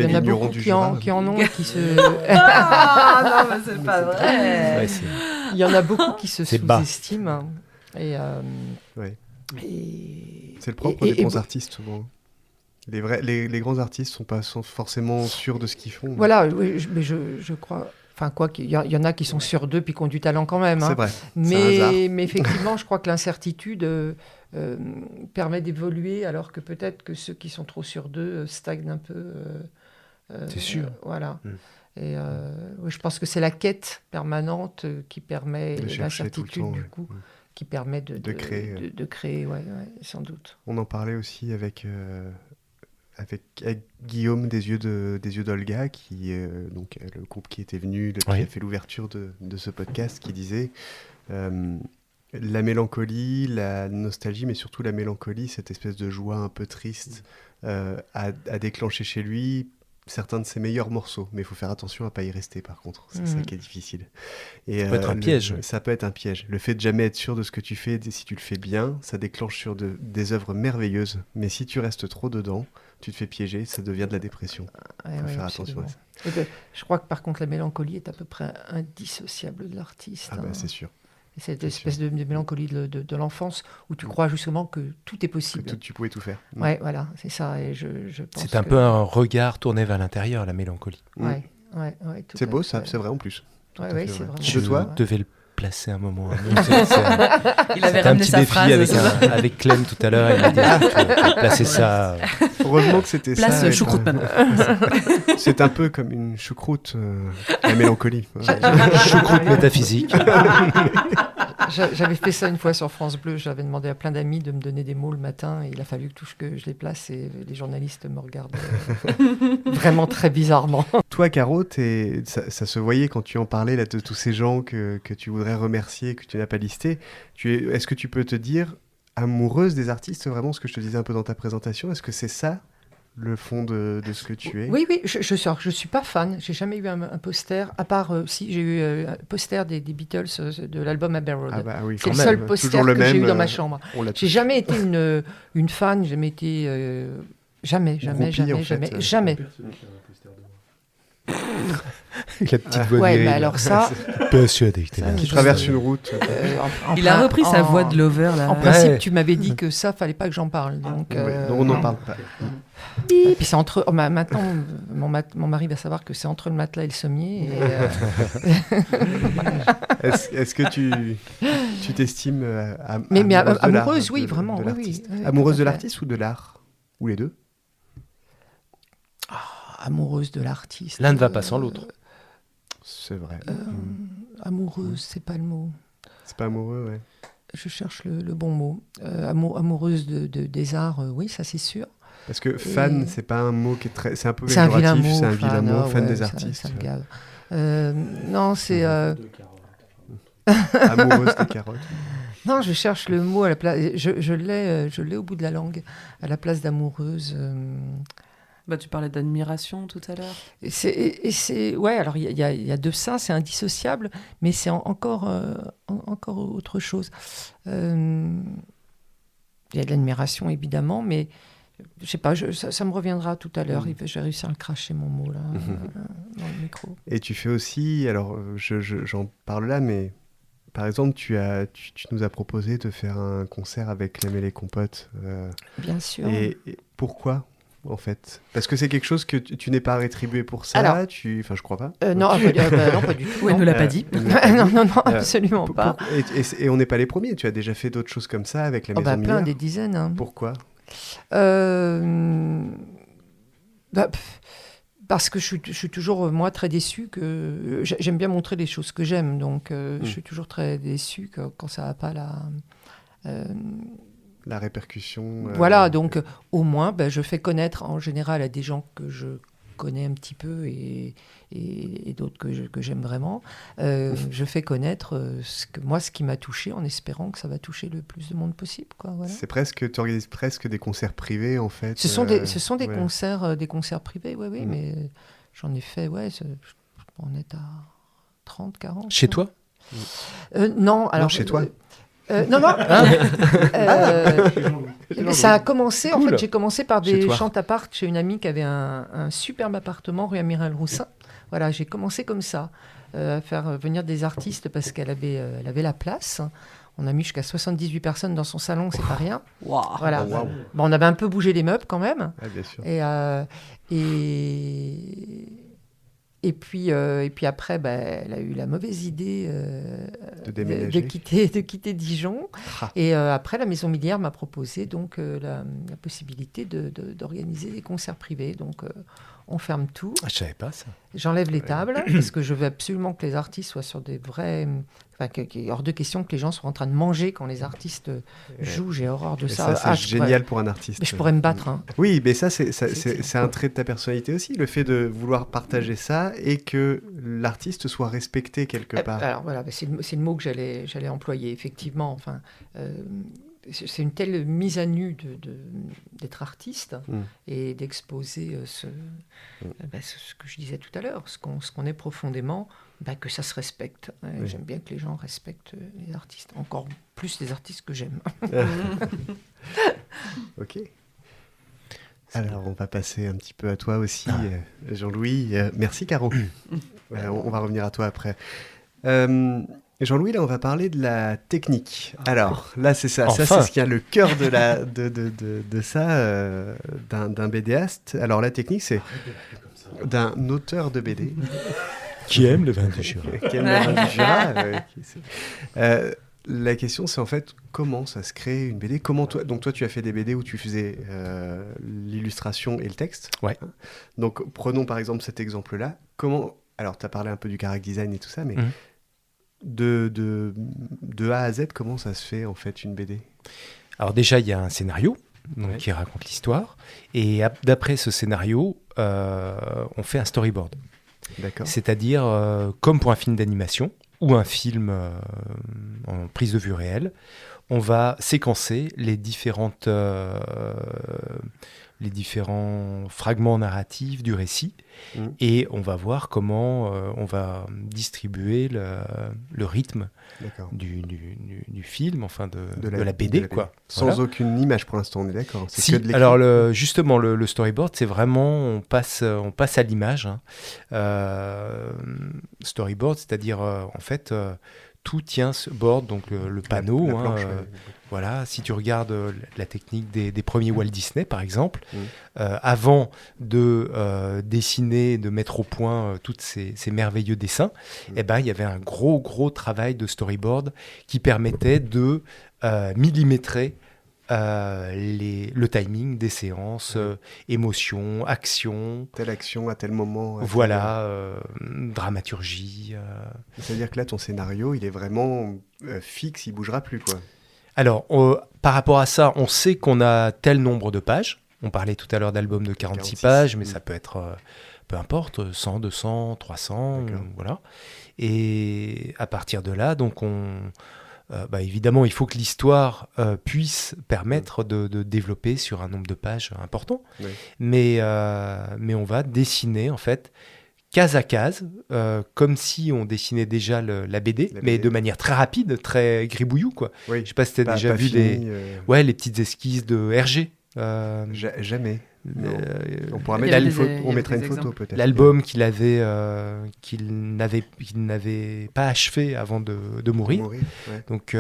en a beaucoup qui en ont et qui se... Ah non, mais c'est pas vrai. Ouais, Il y en a beaucoup qui se C'est bas. sous-estiment. Et c'est le propre des bons artistes, souvent. Les grands artistes sont forcément sûrs de ce qu'ils font. Voilà, oui, mais je crois... Enfin, quoi qu'il y en a qui sont sûrs d'eux puis qui ont du talent quand même. C'est vrai, mais effectivement, je crois que l'incertitude permet d'évoluer, alors que peut-être que ceux qui sont trop sûrs d'eux stagnent un peu. C'est sûr. Voilà. Et oui, je pense que c'est la quête permanente qui permet De chercher tout le l'incertitude, temps, du ouais. coup, qui permet de créer. De créer, ouais, sans doute. On en parlait aussi avec Guillaume des yeux d'Olga, qui donc le groupe qui était venu, qui a fait l'ouverture de ce podcast, qui disait la mélancolie, la nostalgie, mais surtout la mélancolie, cette espèce de joie un peu triste, a déclenché chez lui certains de ses meilleurs morceaux, mais il faut faire attention à ne pas y rester, par contre, c'est ça qui est difficile. Et, ça peut être un piège. Ça peut être un piège. Le fait de jamais être sûr de ce que tu fais, si tu le fais bien, ça déclenche sur des œuvres merveilleuses, mais si tu restes trop dedans, tu te fais piéger, ça devient de la dépression. Il faut faire attention à ça. Je crois que par contre la mélancolie est à peu près indissociable de l'artiste. Ah c'est sûr. Et cette espèce de mélancolie de l'enfance où tu crois justement que tout est possible. Que tu pouvais tout faire. Ouais, voilà, c'est ça. Et je pense c'est un peu un regard tourné vers l'intérieur, la mélancolie. Ouais, c'est beau, ça, c'est vrai en plus. Ouais, c'est vraiment. Je devais le placer un moment. Il avait ramené sa phrase. Avec Clem tout à l'heure, il m'a dit placer ça. Heureusement que c'était Place ça. choucroute maintenant. C'est un peu comme une choucroute, la mélancolie. Choucroute métaphysique. J'avais fait ça une fois sur France Bleu. J'avais demandé à plein d'amis de me donner des mots le matin. Et il a fallu que je les place et les journalistes me regardent vraiment très bizarrement. Toi, Caro, ça se voyait quand tu en parlais là, de tous ces gens que tu voudrais remercier, que tu n'as pas listés. Est-ce que tu peux te dire amoureuse des artistes, vraiment, ce que je te disais un peu dans ta présentation? Est-ce que c'est ça le fond de ce que tu es? Oui, je suis pas fan. J'ai jamais eu un poster, à part si j'ai eu un poster des Beatles de l'album Abbey Road. Ah bah oui, c'est le seul poster que j'ai eu dans ma chambre. J'ai jamais été une fan, j'ai jamais été jamais. La petite voix ouais, mais alors ça... Persuadé que t'es là. Qui traverse une route. Il a repris sa voix de Lover, là. En principe, tu m'avais dit que ça, fallait pas que j'en parle. Donc, on n'en parle pas. Et puis c'est entre... maintenant, mon mari va savoir que c'est entre le matelas et le sommier. Et Est-ce que tu t'estimes amoureuse, oui, vraiment. Oui, amoureuse de l'artiste ou de l'art? Ou les deux? Amoureuse de l'artiste. L'un ne va pas sans l'autre. C'est vrai. Amoureuse, c'est pas le mot. C'est pas amoureux, ouais. Je cherche le bon mot. Amoureuse des arts, oui, ça c'est sûr. Parce que fan, c'est pas un mot qui est très... C'est un peu C'est un vilain péjoratif, mot. c'est un vilain mot, fan ouais, des artistes. Ça me gave. Non, c'est... Amoureuse des carottes. Non, je cherche le mot à la place. Je l'ai au bout de la langue, à la place d'amoureuse. Tu parlais d'admiration tout à l'heure. Ouais, alors il y a de ça, c'est indissociable, mais c'est encore autre chose. Il y a de l'admiration, évidemment, mais je sais pas, ça me reviendra tout à l'heure. J'ai réussi à le cracher, mon mot, là, dans le micro. Et tu fais aussi, alors j'en parle là, mais par exemple, tu nous as proposé de faire un concert avec Clem et les Compotes. Bien sûr. Et pourquoi, en fait? Parce que c'est quelque chose que tu n'es pas rétribué pour ça, alors, enfin, je crois pas. Non, non, pas du tout. Elle ne l'a pas dit. Non, absolument pas. Et on n'est pas les premiers. Tu as déjà fait d'autres choses comme ça avec la Maison Miller. Plein, des dizaines. Hein. Pourquoi? Parce que je suis toujours, moi, très déçue que... J'aime bien montrer les choses que j'aime, donc je suis toujours très déçue quand ça n'a pas la répercussion. Voilà, donc au moins, je fais connaître en général à des gens que je connais un petit peu et d'autres que j'aime vraiment. Je fais connaître ce qui m'a touché en espérant que ça va toucher le plus de monde possible. Quoi, voilà. Tu organises presque des concerts privés, en fait. Ce sont des concerts privés, oui, mais j'en ai fait, on est à 30, 40. Chez toi? Non, alors... Non, chez toi non. Ça a commencé, en fait, j'ai commencé par des chants à part chez une amie qui avait un superbe appartement rue Amiral Roussin. Voilà, j'ai commencé comme ça, à faire venir des artistes parce qu'elle avait la place. On a mis jusqu'à 78 personnes dans son salon, c'est pas rien. Wow. Voilà. Bon, on avait un peu bougé les meubles quand même. Ah, bien sûr. Et puis après, elle a eu la mauvaise idée de quitter Dijon. Et après, la Maison Millière m'a proposé donc, la possibilité d'organiser des concerts privés. Donc, on ferme tout. Ah, je savais pas ça. J'enlève les tables parce que je veux absolument que les artistes soient sur des vrais... qu'il est hors de question que les gens soient en train de manger quand les artistes jouent. J'ai horreur de ça. C'est génial pour un artiste. Mais je pourrais me battre. Hein. Oui, mais ça, c'est un trait de ta personnalité aussi, le fait de vouloir partager ça et que l'artiste soit respecté quelque part. Alors voilà, c'est le mot que j'allais employer, effectivement. Enfin, c'est une telle mise à nu d'être artiste et d'exposer ce que je disais tout à l'heure, ce qu'on est profondément, que ça se respecte. Oui. J'aime bien que les gens respectent les artistes, encore plus les artistes que j'aime. Ok. Alors, on va passer un petit peu à toi aussi, Jean-Louis. Merci, Caro. On va revenir à toi après. Jean-Louis, là, on va parler de la technique. Alors, là, c'est ça. Enfin. Ça, c'est ce qui a le cœur de ça, d'un BDaste. Alors, la technique, c'est d'un auteur de BD. Qui aime le vin du Jura. Qui aime le vin du Jura. La question, c'est en fait, comment ça se crée une BD? Donc, toi, tu as fait des BD où tu faisais l'illustration et le texte. Ouais. Donc, prenons par exemple cet exemple-là. Alors, tu as parlé un peu du character design et tout ça, mais... De A à Z, comment ça se fait en fait une BD? Alors déjà, il y a un scénario qui raconte l'histoire, et d'après ce scénario, on fait un storyboard. D'accord. C'est-à-dire, comme pour un film d'animation ou un film en prise de vue réelle, on va séquencer les différents fragments narratifs du récit, et on va voir comment on va distribuer le rythme du film, enfin de la BD, quoi. Sans aucune image pour l'instant, on est d'accord. Si, que de alors justement le storyboard, c'est vraiment on passe à l'image. Storyboard, c'est-à-dire en fait tout tient ce board, donc le panneau. La planche, voilà, si tu regardes la technique des premiers Walt Disney, par exemple, avant de dessiner, de mettre au point tous ces merveilleux dessins, il y avait un gros travail de storyboard qui permettait de millimétrer le timing des séances, émotion, action. Telle action à tel moment. Dramaturgie. C'est-à-dire que là, ton scénario, il est vraiment fixe, il bougera plus, quoi. Alors, par rapport à ça, on sait qu'on a tel nombre de pages. On parlait tout à l'heure d'albums de 46 46, pages, mais ça peut être, peu importe, 100, 200, 300, voilà. Et à partir de là, donc évidemment, il faut que l'histoire puisse permettre de développer sur un nombre de pages important. Oui. Mais on va dessiner, en fait, case à case, comme si on dessinait déjà la BD, mais de manière très rapide, très gribouillou, quoi. Oui. Je sais pas si tu as déjà vu fini, les petites esquisses de Hergé. Jamais. On pourra Il y mettre avait une des- photo. il y On avait mettra des une photo exemples. peut-être. L'album qu'il n'avait pas achevé avant de mourir. Mourir, ouais. Donc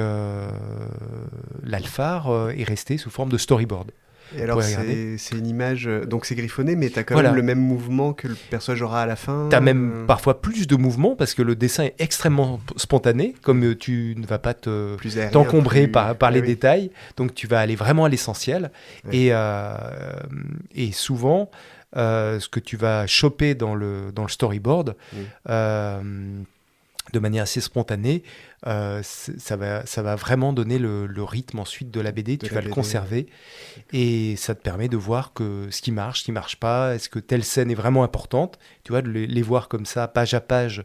l'Alphard est resté sous forme de storyboard. Et alors, pouvez regarder. c'est une image. Donc, c'est griffonné, mais tu as quand Voilà. même le même mouvement que le personnage aura à la fin. Tu as même parfois plus de mouvements parce que le dessin est extrêmement spontané, comme tu ne vas pas plus aérien, t'encombrer plus- par les oui. détails. Donc tu vas aller vraiment à l'essentiel. Ouais. Et souvent, ce que tu vas choper dans le storyboard, de manière assez spontanée, ça va vraiment donner le rythme ensuite de la BD, tu la vas le BD, conserver, et ça te permet de voir que ce qui marche pas, est-ce que telle scène est vraiment importante, tu vois, de les voir comme ça, page à page,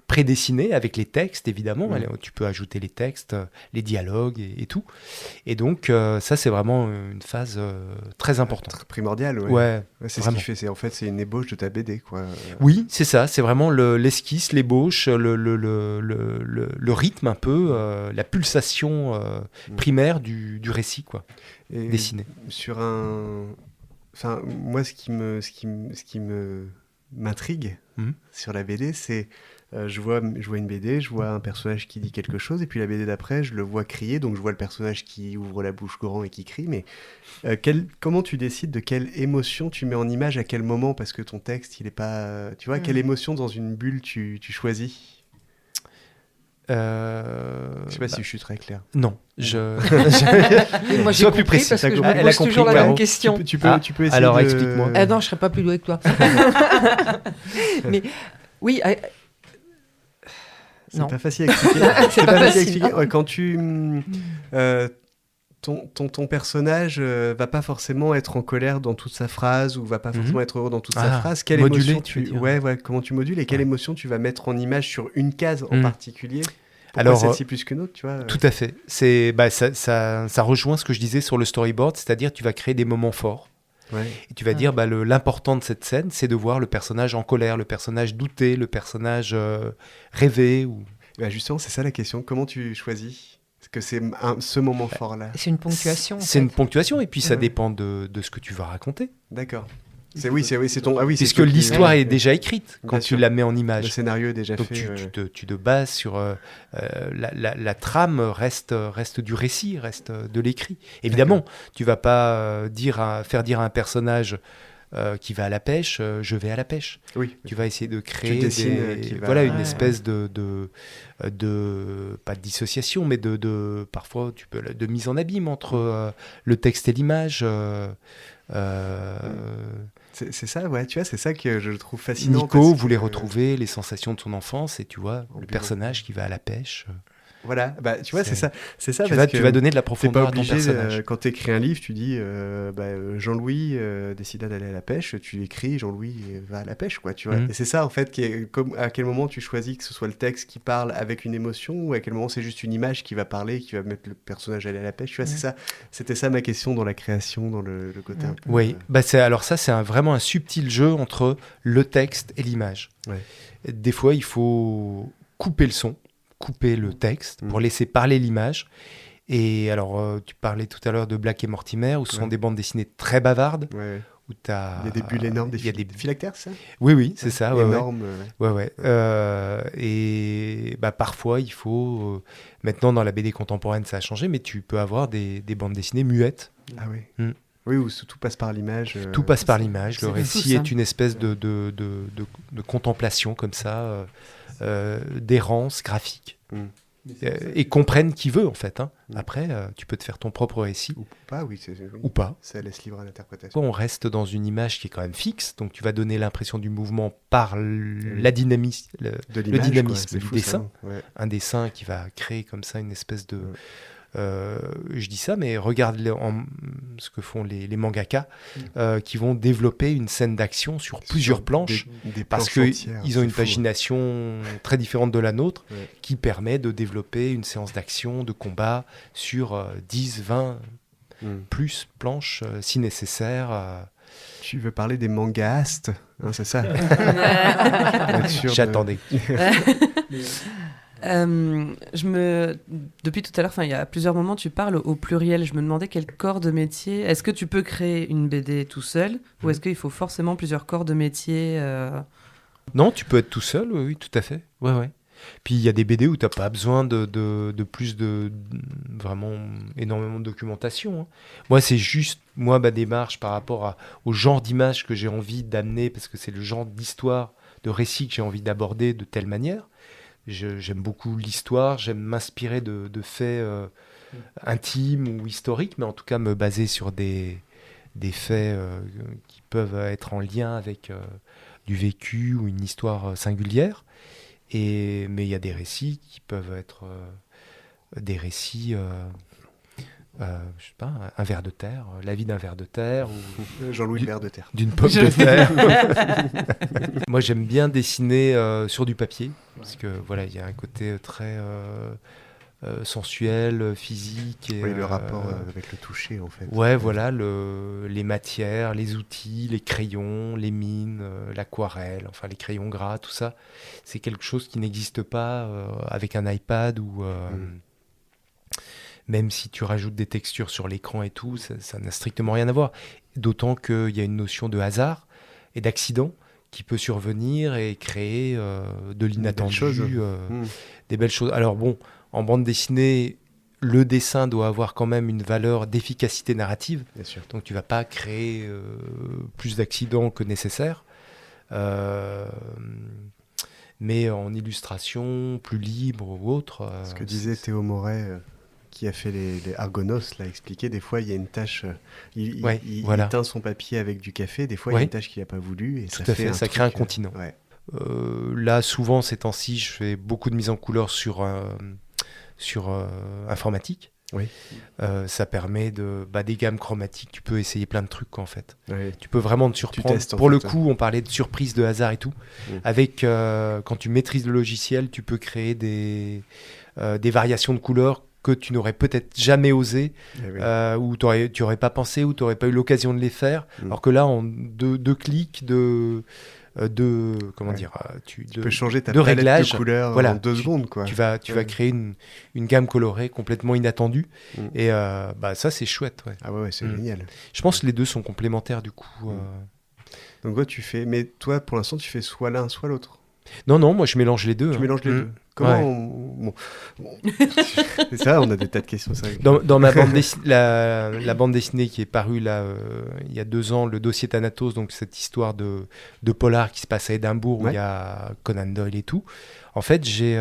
prédessinés avec les textes, évidemment. Allez, tu peux ajouter les textes, les dialogues et tout. Et donc, ça, c'est vraiment une phase très importante. Primordial, ouais. Ouais, Ouais, c'est ce vraiment. qui fait. En fait, c'est une ébauche de ta BD, quoi. Oui, c'est ça. C'est vraiment l'esquisse, l'ébauche, le rythme un peu, la pulsation primaire du récit, quoi, Et dessiné. sur un. Enfin, moi, ce qui m'intrigue sur la BD, c'est je vois une BD, je vois un personnage qui dit quelque chose, et puis la BD d'après, je le vois crier, donc je vois le personnage qui ouvre la bouche grand et qui crie, mais comment tu décides de quelle émotion tu mets en image à quel moment, parce que ton texte, il est pas... tu vois, quelle émotion dans une bulle tu choisis? Je sais pas si je suis très clair. Non, Moi, j'ai Sois compris plus précis. parce que je Elle me a pose compris, toujours la Caro. même question. Tu peux essayer alors de... explique-moi. Ah non, je serais pas plus doué que toi. Mais oui, C'est non. pas facile à expliquer. C'est pas facile, expliquer. non. Ouais, quand tu... ton personnage va pas forcément être en colère dans toute sa phrase, ou va pas forcément être heureux dans toute sa phrase. Quelle moduler, émotion tu veux dire. ouais, comment tu modules, et quelle émotion tu vas mettre en image sur une case en particulier? Pourquoi Alors, celle-ci plus qu'une autre, tu vois Tout à fait. Ça rejoint ce que je disais sur le storyboard, c'est-à-dire tu vas créer des moments forts. Ouais. Et tu vas dire, l'important de cette scène, c'est de voir le personnage en colère, le personnage douter, le personnage rêver. Bah justement, c'est ça la question. Comment tu choisis? Est-ce que c'est ce moment fort-là? C'est une ponctuation. en C'est fait. une ponctuation, et puis ça Ouais. dépend de ce que tu vas raconter. D'accord. C'est ton... Ah oui, c'est Puisque toi qui- l'histoire ouais, est déjà écrite quand Bien tu sûr. la mets en Le image. scénario est déjà Donc fait. tu te bases sur la trame reste du récit, reste de l'écrit. Évidemment, tu vas pas faire dire à un personnage qui va à la pêche, je vais à la pêche. Oui. Tu vas essayer de créer dessines qui va- une Ouais. espèce de pas de dissociation, mais parfois de mise en abîme entre le texte et l'image. C'est ça, ouais, tu vois, c'est ça que je trouve fascinant. Nico parce voulait que- retrouver les sensations de son enfance, et tu vois le bureau. personnage qui va à la pêche. Voilà, bah, tu vois, c'est ça. Tu Tu vas donner de la C'est pas profondeur à ton obligé, personnage. quand tu écris un livre, tu dis Jean-Louis décida d'aller à la pêche, tu écris Jean-Louis va à la pêche, quoi, tu vois. Mhm. Et c'est ça, en fait, à quel moment tu choisis que ce soit le texte qui parle avec une émotion, ou à quel moment c'est juste une image qui va parler, qui va mettre le personnage aller à la pêche, tu vois, c'est ça. C'était ça ma question dans la création, dans le côté un peu... Oui, alors ça, c'est vraiment un subtil jeu entre le texte et l'image. Ouais. Des fois, il faut couper le son, couper le texte pour laisser parler l'image. Et alors, tu parlais tout à l'heure de Black et Mortimer, où ce sont des bandes dessinées très bavardes. Ouais. Où t'as... Il y a des bulles énormes, des phylactères, ça? Oui, c'est ça. Ouais, énormes. ouais. Et parfois, il faut... maintenant, dans la BD contemporaine, ça a changé, mais tu peux avoir des bandes dessinées muettes. Ah oui. Oui, où tout passe par l'image. Tout passe par l'image. Le c'est récit fou, ça. est une espèce de contemplation comme ça, d'errance graphique. Et comprenne qui veut, en fait. Hein. Après, tu peux te faire ton propre récit. Ou pas, oui. Ou pas. Ça laisse libre à l'interprétation. On reste dans une image qui est quand même fixe, donc tu vas donner l'impression du mouvement par le dynamisme De l'image, quoi. du C'est fou, dessin. ça. Ouais. Un dessin qui va créer comme ça une espèce je dis ça, mais regarde ce que font les mangaka qui vont développer une scène d'action sur plusieurs planches parce qu'ils ont une pagination très différente de la nôtre qui permet de développer une séance d'action, de combat sur 10, 20 plus planches si nécessaire. Tu veux parler des mangaastes, hein, c'est ça? J'attendais. Depuis tout à l'heure, il y a plusieurs moments, tu parles au pluriel. Je me demandais quel corps de métier. Est-ce que tu peux créer une BD tout seul ou est-ce qu'il faut forcément plusieurs corps de métier Non, tu peux être tout seul, oui, tout à fait. Ouais. Puis il y a des BD où tu n'as pas besoin de plus de vraiment énormément de documentation. Hein. Moi, c'est juste ma démarche par rapport au genre d'image que j'ai envie d'amener, parce que c'est le genre d'histoire, de récit que j'ai envie d'aborder de telle manière. J'aime beaucoup l'histoire, j'aime m'inspirer de faits intimes ou historiques, mais en tout cas me baser sur des faits qui peuvent être en lien avec du vécu ou une histoire singulière. Mais il y a des récits qui peuvent être des récits, je sais pas, un ver de terre, la vie d'un ver de terre. Ou Jean-Louis Ver de terre. D'une pomme de terre. Moi, j'aime bien dessiner sur du papier, parce que voilà, il y a un côté très sensuel, physique. Et, le rapport avec le toucher, en fait. Ouais, voilà, les matières, les outils, les crayons, les mines, l'aquarelle, enfin les crayons gras, tout ça. C'est quelque chose qui n'existe pas avec un iPad ou... Même si tu rajoutes des textures sur l'écran et tout, ça n'a strictement rien à voir. D'autant qu'il y a une notion de hasard et d'accident qui peut survenir et créer de l'inattendu, des belles choses. Alors bon, en bande dessinée, le dessin doit avoir quand même une valeur d'efficacité narrative. Bien sûr. Donc tu ne vas pas créer plus d'accidents que nécessaire. Mais en illustration, plus libre ou autre... Ce que disait Théo Moret... qui a fait les Argonos, l'a expliqué, des fois il y a une tâche, il teint son papier avec du café, des fois il y a une tâche qu'il n'a pas voulu, et tout à fait, ça crée un continent. Là, souvent, ces temps-ci, je fais beaucoup de mise en couleur sur informatique. Oui. Ça permet des gammes chromatiques, tu peux essayer plein de trucs en fait. Oui. Tu peux vraiment te surprendre. Pour le coup, on parlait de surprise, de hasard et tout. Avec, quand tu maîtrises le logiciel, tu peux créer des variations de couleurs que tu n'aurais peut-être jamais osé, ou tu n'aurais pas pensé, ou tu n'aurais pas eu l'occasion de les faire. Alors que là, en deux clics tu peux changer ta palette réglage, de couleurs en 2 secondes. Quoi. Tu vas créer une gamme colorée complètement inattendue. Et ça, c'est chouette. Ouais. Ah ouais, c'est génial. Je pense que les deux sont complémentaires du coup. Donc quoi tu fais? Mais toi, pour l'instant, tu fais soit l'un, soit l'autre. Non, moi je mélange les deux. Tu mélanges les deux. Comment c'est ça, on a des tas de questions. Ça. Dans ma bande la bande dessinée qui est parue là, il y a 2 ans, le dossier Thanatos, donc cette histoire de polar qui se passe à Édimbourg où il y a Conan Doyle et tout. En fait, j'ai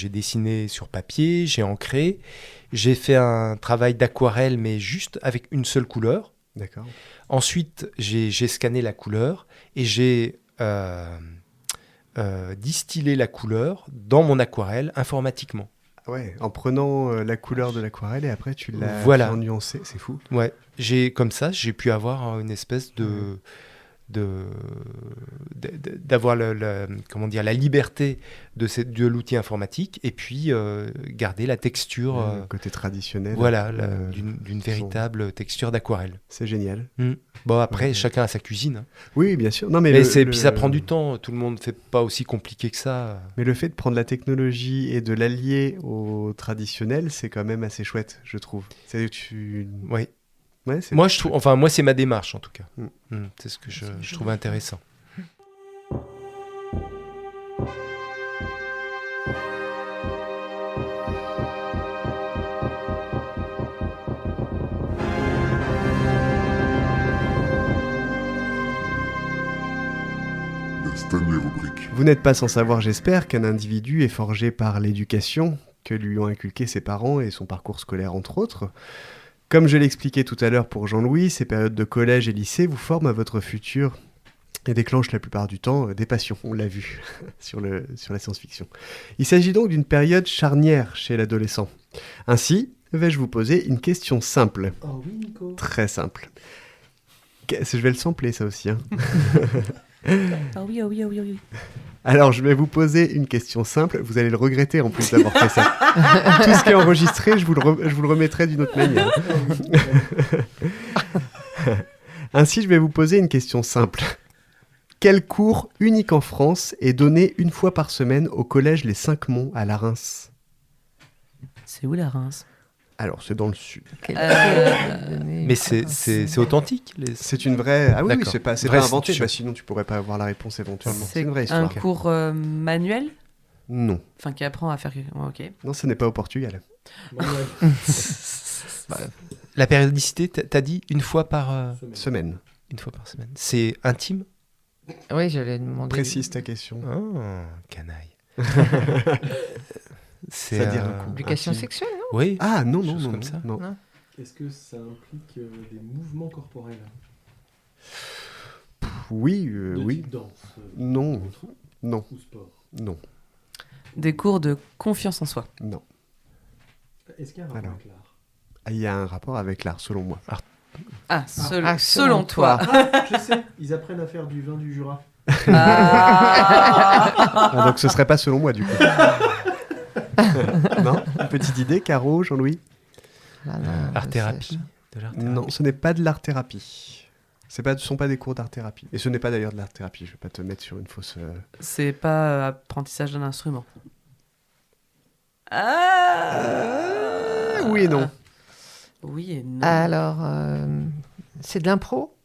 dessiné sur papier, j'ai ancré, j'ai fait un travail d'aquarelle mais juste avec une seule couleur. D'accord. Ensuite, j'ai scanné la couleur et j'ai distiller la couleur dans mon aquarelle informatiquement. Ouais, en prenant la couleur de l'aquarelle et après tu l'as nuancé, c'est fou. Ouais, comme ça, j'ai pu avoir une espèce d'avoir la liberté de l'outil informatique et puis garder la texture le côté traditionnel d'une véritable texture d'aquarelle. C'est génial. Bon après chacun a sa cuisine. Hein. Oui bien sûr. Non mais puis ça prend du temps. Tout le monde fait pas aussi compliqué que ça. Mais le fait de prendre la technologie et de l'allier au traditionnel, c'est quand même assez chouette, je trouve. Oui. Ouais, moi, c'est ma démarche en tout cas. C'est ce que je trouve intéressant. Vous n'êtes pas sans savoir, j'espère, qu'un individu est forgé par l'éducation que lui ont inculqué ses parents et son parcours scolaire entre autres. Comme je l'expliquais tout à l'heure pour Jean-Louis, ces périodes de collège et lycée vous forment à votre futur. et déclenche la plupart du temps des passions, on l'a vu sur la science-fiction. Il s'agit donc d'une période charnière chez l'adolescent. Ainsi, vais-je vous poser une question simple. Oh oui, Nico. Très simple. Je vais le sampler, ça aussi. Hein. Ah oui, ah oui, ah oui, ah oui. Alors, je vais vous poser une question simple. Vous allez le regretter en plus d'avoir fait ça. Tout ce qui est enregistré, je vous le remettrai d'une autre manière. Ainsi, je vais vous poser une question simple. Quel cours unique en France est donné une fois par semaine au collège Les Cinq Monts à la Reims? C'est où la Reims? Alors, c'est dans le sud. Mais c'est authentique. C'est une vraie... Ah oui, D'accord. c'est Vraie pas inventé, situation. sinon tu pourrais pas avoir la réponse éventuellement. C'est une vraie un histoire. cours manuel? Non. Enfin, qui apprend à faire... Oh, ok. Non, ce n'est pas au Portugal. La périodicité, t'as dit une fois par Semaine. une fois par semaine. C'est intime? Oui, j'allais demander. Précise ta question. Oh, canaille. C'est C'est-à-dire un coup. Éducation intime. sexuelle, non? Oui. Ah non, non, Chose non. comme ça. non. Non. Est-ce que ça implique des mouvements corporels? Oui, De oui. type danse Non. autre, Non, ou sport? non, Des cours de confiance en soi. non. Est-ce qu'il y a un rapport Alors. avec l'art? Ah, il y a un rapport avec l'art, selon moi. Ah, selon selon toi. Ah, je sais, ils apprennent à faire du vin du Jura. Ah. Ah, donc ce serait pas selon moi, du coup. Non? Une petite idée, Caro, Jean-Louis? Ah, non, Art-thérapie. De l'art-thérapie. Non, ce n'est pas de l'art-thérapie. Ce ne sont pas des cours d'art-thérapie. Et ce n'est pas d'ailleurs de l'art-thérapie. Je vais pas te mettre sur une fausse... C'est pas apprentissage d'un instrument. Ah. Oui et non. Oui et non. Alors, c'est de l'impro?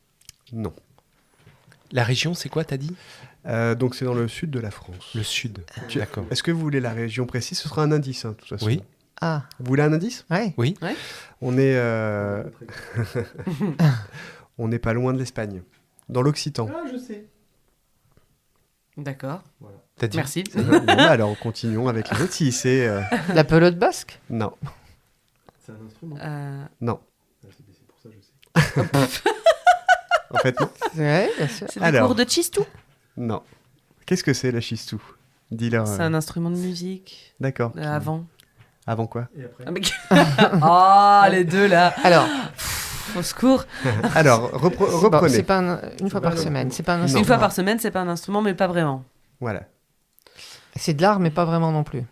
Non. La région, c'est quoi, t'as dit? Donc c'est dans le sud de la France. Le sud. D'accord. Est-ce que vous voulez la région précise? Ce sera un indice, hein, de toute façon. Oui. Ah, Vous voulez un indice? ouais. Oui. On est... on n'est pas loin de l'Espagne. Dans l'Occitan. Ah, je sais. D'accord. T'as dit. Merci. Bon, bah, alors, continuons avec les autres. Si c'est... La pelote basque? Non. C'est un instrument. Non. Ah, c'est pour ça que je sais. En fait, non. Ouais, bien sûr. C'est des Alors. cours de chistou. Non. Qu'est-ce que c'est, la chistou? Dis-leur. C'est un instrument de musique. D'accord. Avant. Avant quoi? Et après? Ah, mais- Ah, les deux là. Alors, Au secours. Alors, bon, reprenez. c'est pas une fois par semaine. C'est pas un Non. instrument. Une fois par semaine, c'est pas un instrument, mais pas vraiment. Voilà. C'est de l'art, mais pas vraiment non plus.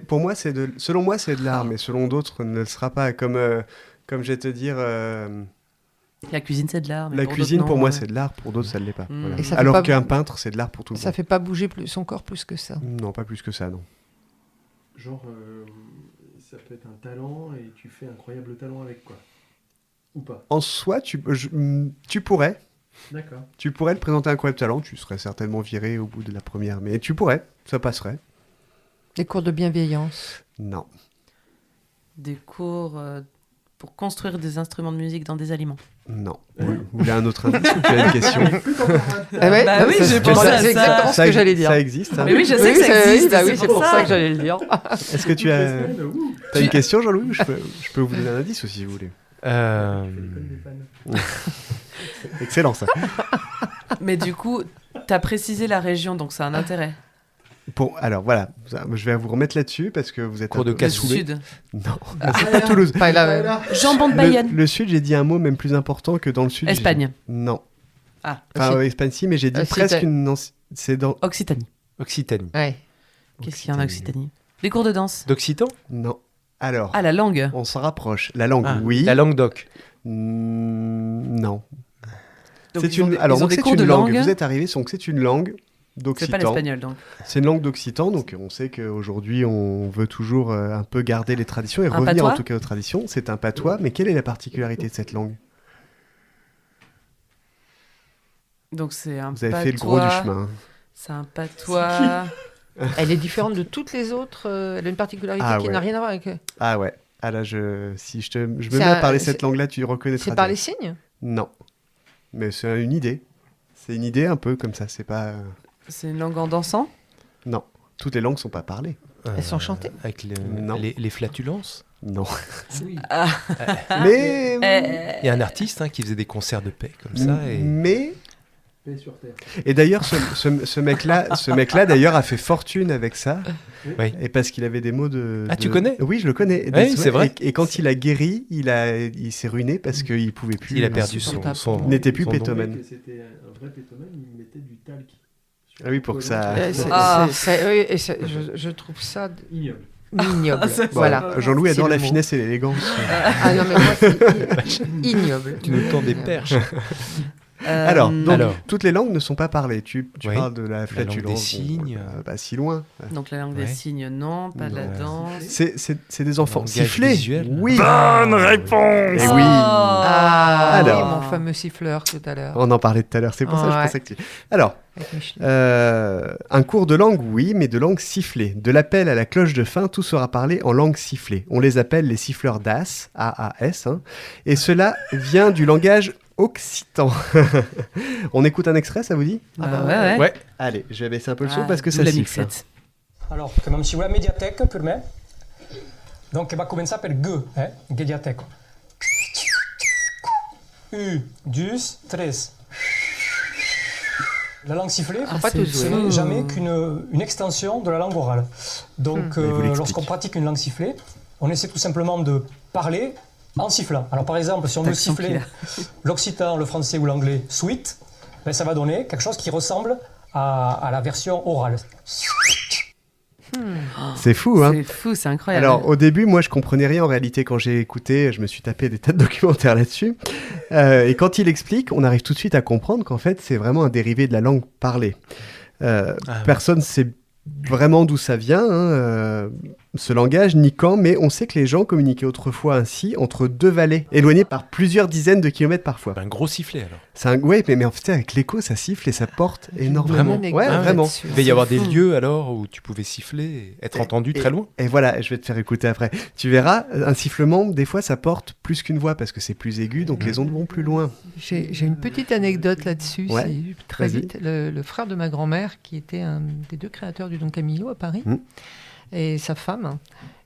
Pour moi, selon moi, c'est de l'art, mais selon d'autres, ne le sera pas. Comme je vais te dire, La cuisine, c'est de l'art. mais la pour cuisine, d'autres, pour non, moi, ouais. c'est de l'art, pour d'autres, ça ne l'est pas. Mm. Voilà. Et ça fait Alors pas- qu'un peintre, c'est de l'art pour tout le Ça monde. fait pas bouger son corps plus que ça. Non, pas plus que ça, non. Genre, ça peut être un talent et tu fais incroyable talent avec quoi? Ou pas? En soi, tu pourrais. D'accord. Tu pourrais le présenter un incroyable talent, tu serais certainement viré au bout de la première, mais tu pourrais, ça passerait. Des cours de bienveillance. Non. Des cours pour construire des instruments de musique dans des aliments. Non. Vous voulez un autre indice ou tu as une question? Ouais, Bah oui, ça, j'ai c'est- pensé à c'est ça. exactement ce que j'allais dire. Ça existe. Hein. Mais oui, je sais que ça existe. Bah oui, c'est pour ça que j'allais le dire. Est-ce que tu as une question, Jean-Louis, ou je peux vous donner un indice aussi, si vous voulez. Excellent, ça. Mais du coup, t'as précisé la région, donc ça a un intérêt. Alors voilà, je vais vous remettre là-dessus parce que vous êtes Cours de Le cassoulet. sud. Non, c'est pas Toulouse. Pas la- Jambon de Bayonne. Le sud, j'ai dit un mot même plus important que dans le sud. Espagne. Non. Ah, Enfin, Espagne, si, mais j'ai dit Occitanie. presque une... C'est dans... Occitanie. Occitanie. Ouais. Qu'est-ce qu'il y a en Occitanie? Des cours de danse. D'occitan? Non. Alors, Ah, la langue. on s'en rapproche. La langue, Ah, oui. La langue d'oc. Non. Donc, C'est ils ont une... des- Alors, ils ont donc des c'est cours une de langue. langue. Vous êtes arrivé, donc c'est une langue C'est d'occitan. pas l'espagnol, donc. C'est une langue d'occitan, donc on sait qu'aujourd'hui on veut toujours un peu garder les traditions et Un revenir patois en tout cas aux traditions. C'est un patois, mais quelle est la particularité de cette langue? Donc c'est un Vous avez patois. fait le gros du chemin. C'est un patois. Elle est différente de toutes les autres. Elle a une particularité Ah qui ouais. n'a rien à voir avec. Ah ouais. Ah là, si je me C'est mets à un- parler c'est- cette langue-là, tu reconnaîtras. C'est par les direct. signes? Non. Mais c'est une idée. C'est une idée un peu comme ça. C'est pas. C'est une langue en dansant. Non. Toutes les langues sont pas parlées. Elles sont chantées? Avec Non. les flatulences. Non. Oui. Mais. Il y a un artiste qui faisait des concerts de paix comme ça. Et... Mais. Paix sur terre. Et d'ailleurs, ce mec-là, d'ailleurs, a fait fortune avec ça. Oui. Et parce qu'il avait des mots de... Ah, tu connais ? Oui, je le connais. Oui, c'est vrai. Et quand il a guéri, il s'est ruiné parce qu'il pouvait plus... Il a perdu son... Il n'était plus Son pétomane. que c'était un vrai pétomane, il mettait du talc. Ah oui, pour que ça... Je trouve ça Ignoble. ignoble. Bon, Voilà. Jean-Louis C'est adore le la mot. finesse et l'élégance. Ah non, mais moi, c'est ignoble. Tu nous tends des perches. Alors, donc, Alors. toutes les langues ne sont pas parlées. Tu Oui. parles de la langue flatulence. des signes. Pas si loin. Donc la langue des signes, non. Pas de la danse. C'est des enfants Langage sifflés. visuel. Oui. Bonne réponse. Et oui. Ah, Alors. oui, mon fameux siffleur tout à l'heure. On en parlait tout à l'heure, c'est pour ça que je Ouais. pensais que tu... Alors, Avec Micheline. un cours de langue, oui, mais de langue sifflée. De l'appel à la cloche de fin, tout sera parlé en langue sifflée. On les appelle les siffleurs d'As, A-A-S, hein, et cela vient du langage occitan. On écoute un extrait, ça vous dit ? Ouais. Ouais. Allez, je vais baisser un peu le son Ah, parce que d'où ça la siffle. mixette. Alors, comme si vous la médiathèque per me. Donc, va commencer per G, médiathèque. U, 3. La langue sifflée, ce n'est jamais qu'une extension de la langue orale. Donc, Il vous l'explique. lorsqu'on pratique une langue sifflée, on essaie tout simplement de parler en sifflant. Alors, par exemple, si on veut L'accent siffler l'occitan, le français ou l'anglais sweet, ben, ça va donner quelque chose qui ressemble à la version orale. C'est fou, hein ? C'est fou, c'est incroyable. Alors, au début, moi, je comprenais rien en réalité. Quand j'ai écouté, je me suis tapé des tas de documentaires là-dessus. Et quand il explique, on arrive tout de suite à comprendre qu'en fait, c'est vraiment un dérivé de la langue parlée. Personne ne sait vraiment d'où ça vient, ce langage, ni quand, mais on sait que les gens communiquaient autrefois ainsi entre deux vallées, éloignées par plusieurs dizaines de kilomètres parfois. Un gros sifflet, alors. C'est un... Ouais, mais en fait, avec l'écho, ça siffle et ça porte énormément. Vraiment Ouais, vraiment. Il devait y avoir des lieux, alors, où tu pouvais siffler et être entendu très loin. Et voilà, je vais te faire écouter après. Tu verras, un sifflement, des fois, ça porte plus qu'une voix parce que c'est plus aigu, donc les ondes vont plus loin. J'ai une petite anecdote là-dessus, Ouais. c'est très Vas-y. vite. Le frère de ma grand-mère, qui était un des deux créateurs du Don Camillo à Paris, et sa femme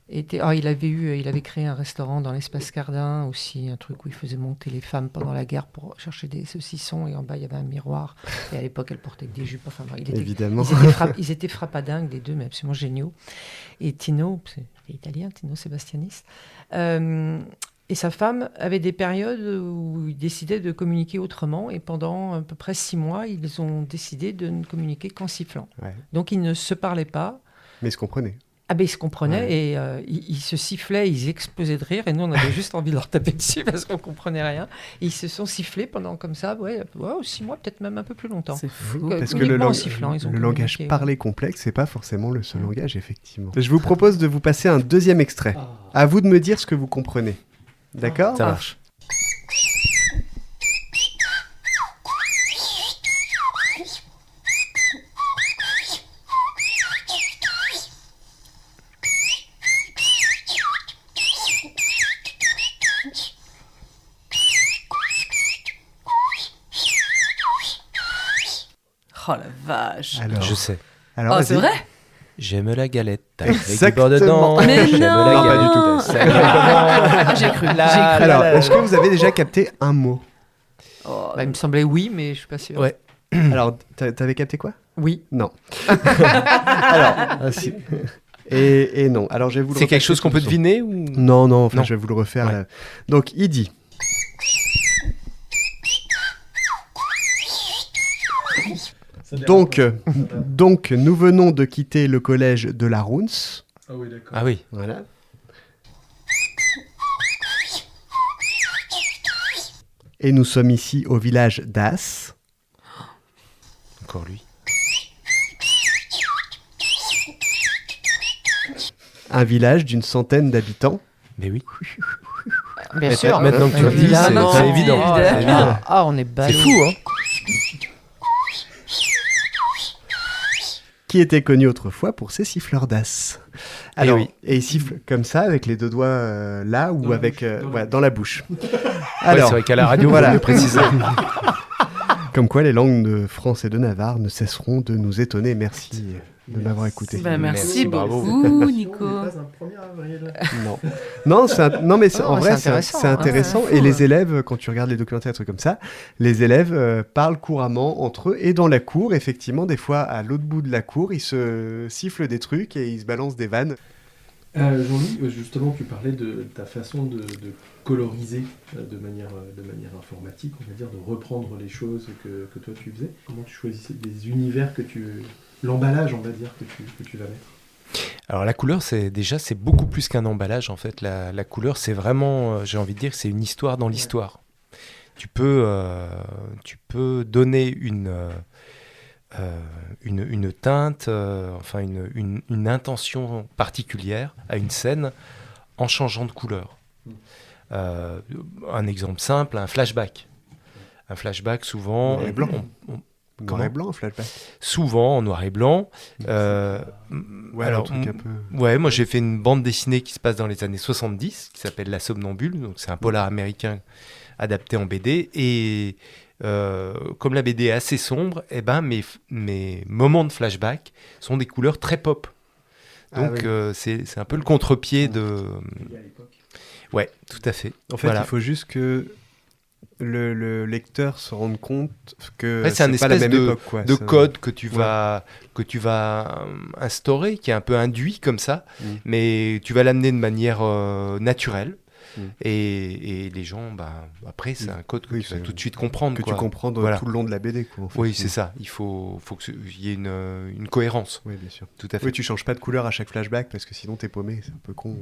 était. Alors, il avait créé un restaurant dans l'espace Cardin aussi, un truc où il faisait monter les femmes pendant la guerre pour chercher des saucissons, et en bas il y avait un miroir. Et à l'époque, elles portaient que des jupes. Enfin, Évidemment. Ils étaient frappadingues les deux, mais absolument géniaux. Et Tino, c'est italien, Tino Sebastianis. Et sa femme avait des périodes où ils décidaient de communiquer autrement. Et pendant à peu près 6 mois, ils ont décidé de ne communiquer qu'en sifflant. Ouais. Donc ils ne se parlaient pas. Mais ils se comprenaient. Ah ben ils se comprenaient et ils se sifflaient, ils explosaient de rire. Et nous, on avait juste envie de leur taper dessus parce qu'on ne comprenait rien. Et ils se sont sifflés pendant comme ça, 6 mois, peut-être même un peu plus longtemps. C'est fou. Parce que uniquement en sifflant, ils ont le langage communiqué. parlé complexe, c'est pas forcément le seul langage, effectivement. Je vous propose de vous passer un deuxième extrait. À vous de me dire ce que vous comprenez. D'accord ? Ça marche. Oh la vache. Alors, Je sais. alors, Oh, c'est vas-y. vrai? J'aime la galette avec du Exactement. beurre dedans. Mais J'aime non. la Non, pas galette. du tout. Ça va. J'ai cru. Alors, est-ce que vous avez déjà capté un mot ? Oh, Bah, il me semblait oui, mais je ne suis pas sûre. Ouais. Alors, t'avais capté quoi ? Oui. Non. Alors, si. Et non. Alors, je vais vous le C'est quelque repasser chose qu'on tout peut le son. deviner ou... Non, enfin, Non. je vais vous le refaire. Ouais. Là. Donc, il dit. Donc, nous venons de quitter le collège de la Rounce. Ah oui, d'accord. Ah oui. Voilà. Et nous sommes ici au village d'As. Encore lui. Un village d'une centaine d'habitants. Mais oui. Bien Mais sûr. maintenant que tu le dis, c'est évident. C'est évident. Ah, on est ballot. C'est fou, hein. Qui était connu autrefois pour ses siffleurs d'As. Alors, oui. et il siffle comme ça, avec les deux doigts là, ou Dans la avec bouche, dans la bouche. Ouais, Alors, c'est vrai qu'à la radio, voilà. voilà. Mieux préciser. comme quoi les langues de France et de Navarre ne cesseront de nous étonner. Merci de m'avoir écouté. Merci bravo. beaucoup, Nico. Pas un 1er avril. Non, non, mais en vrai, c'est c'est intéressant. hein, Et les élèves, quand tu regardes les documentaires, des trucs comme ça, les élèves parlent couramment entre eux et dans la cour. Effectivement, des fois, à l'autre bout de la cour, ils se sifflent des trucs et ils se balancent des vannes. Jean-Louis, justement, tu parlais de ta façon de coloriser de manière informatique, on va dire, de reprendre les choses que toi tu faisais. Comment tu choisissais des univers l'emballage, on va dire, que tu vas mettre? Alors la couleur, c'est beaucoup plus qu'un emballage en fait. La couleur, c'est vraiment, j'ai envie de dire, c'est une histoire dans l'histoire. Tu peux donner une teinte, enfin une intention particulière à une scène en changeant de couleur. Un exemple simple, un flashback. Un flashback, souvent... Noir et blanc. Noir et blanc, un flashback. Souvent en noir et blanc. Ouais, alors, un truc un peu... Ouais, moi j'ai fait une bande dessinée qui se passe dans les années 70, qui s'appelle La Somnambule. Donc c'est un polar américain adapté en BD. Et comme la BD est assez sombre, eh ben, mes moments de flashback sont des couleurs très pop. Donc c'est un peu le contre-pied de... Ouais, tout à fait. En fait, il faut juste que le lecteur se rende compte que c'est pas la même époque, quoi. De code que tu vas instaurer, qui est un peu induit comme ça, mais tu vas l'amener de manière naturelle. Et les gens, après, c'est un code que tu vas tout de suite comprendre. Que tu comprends tout le long de la BD. Quoi, en fait. Oui, c'est ça. Il faut qu'il y ait une cohérence. Oui, bien sûr. Tout à fait. Oui, tu changes pas de couleur à chaque flashback parce que sinon t'es paumé, c'est un peu con.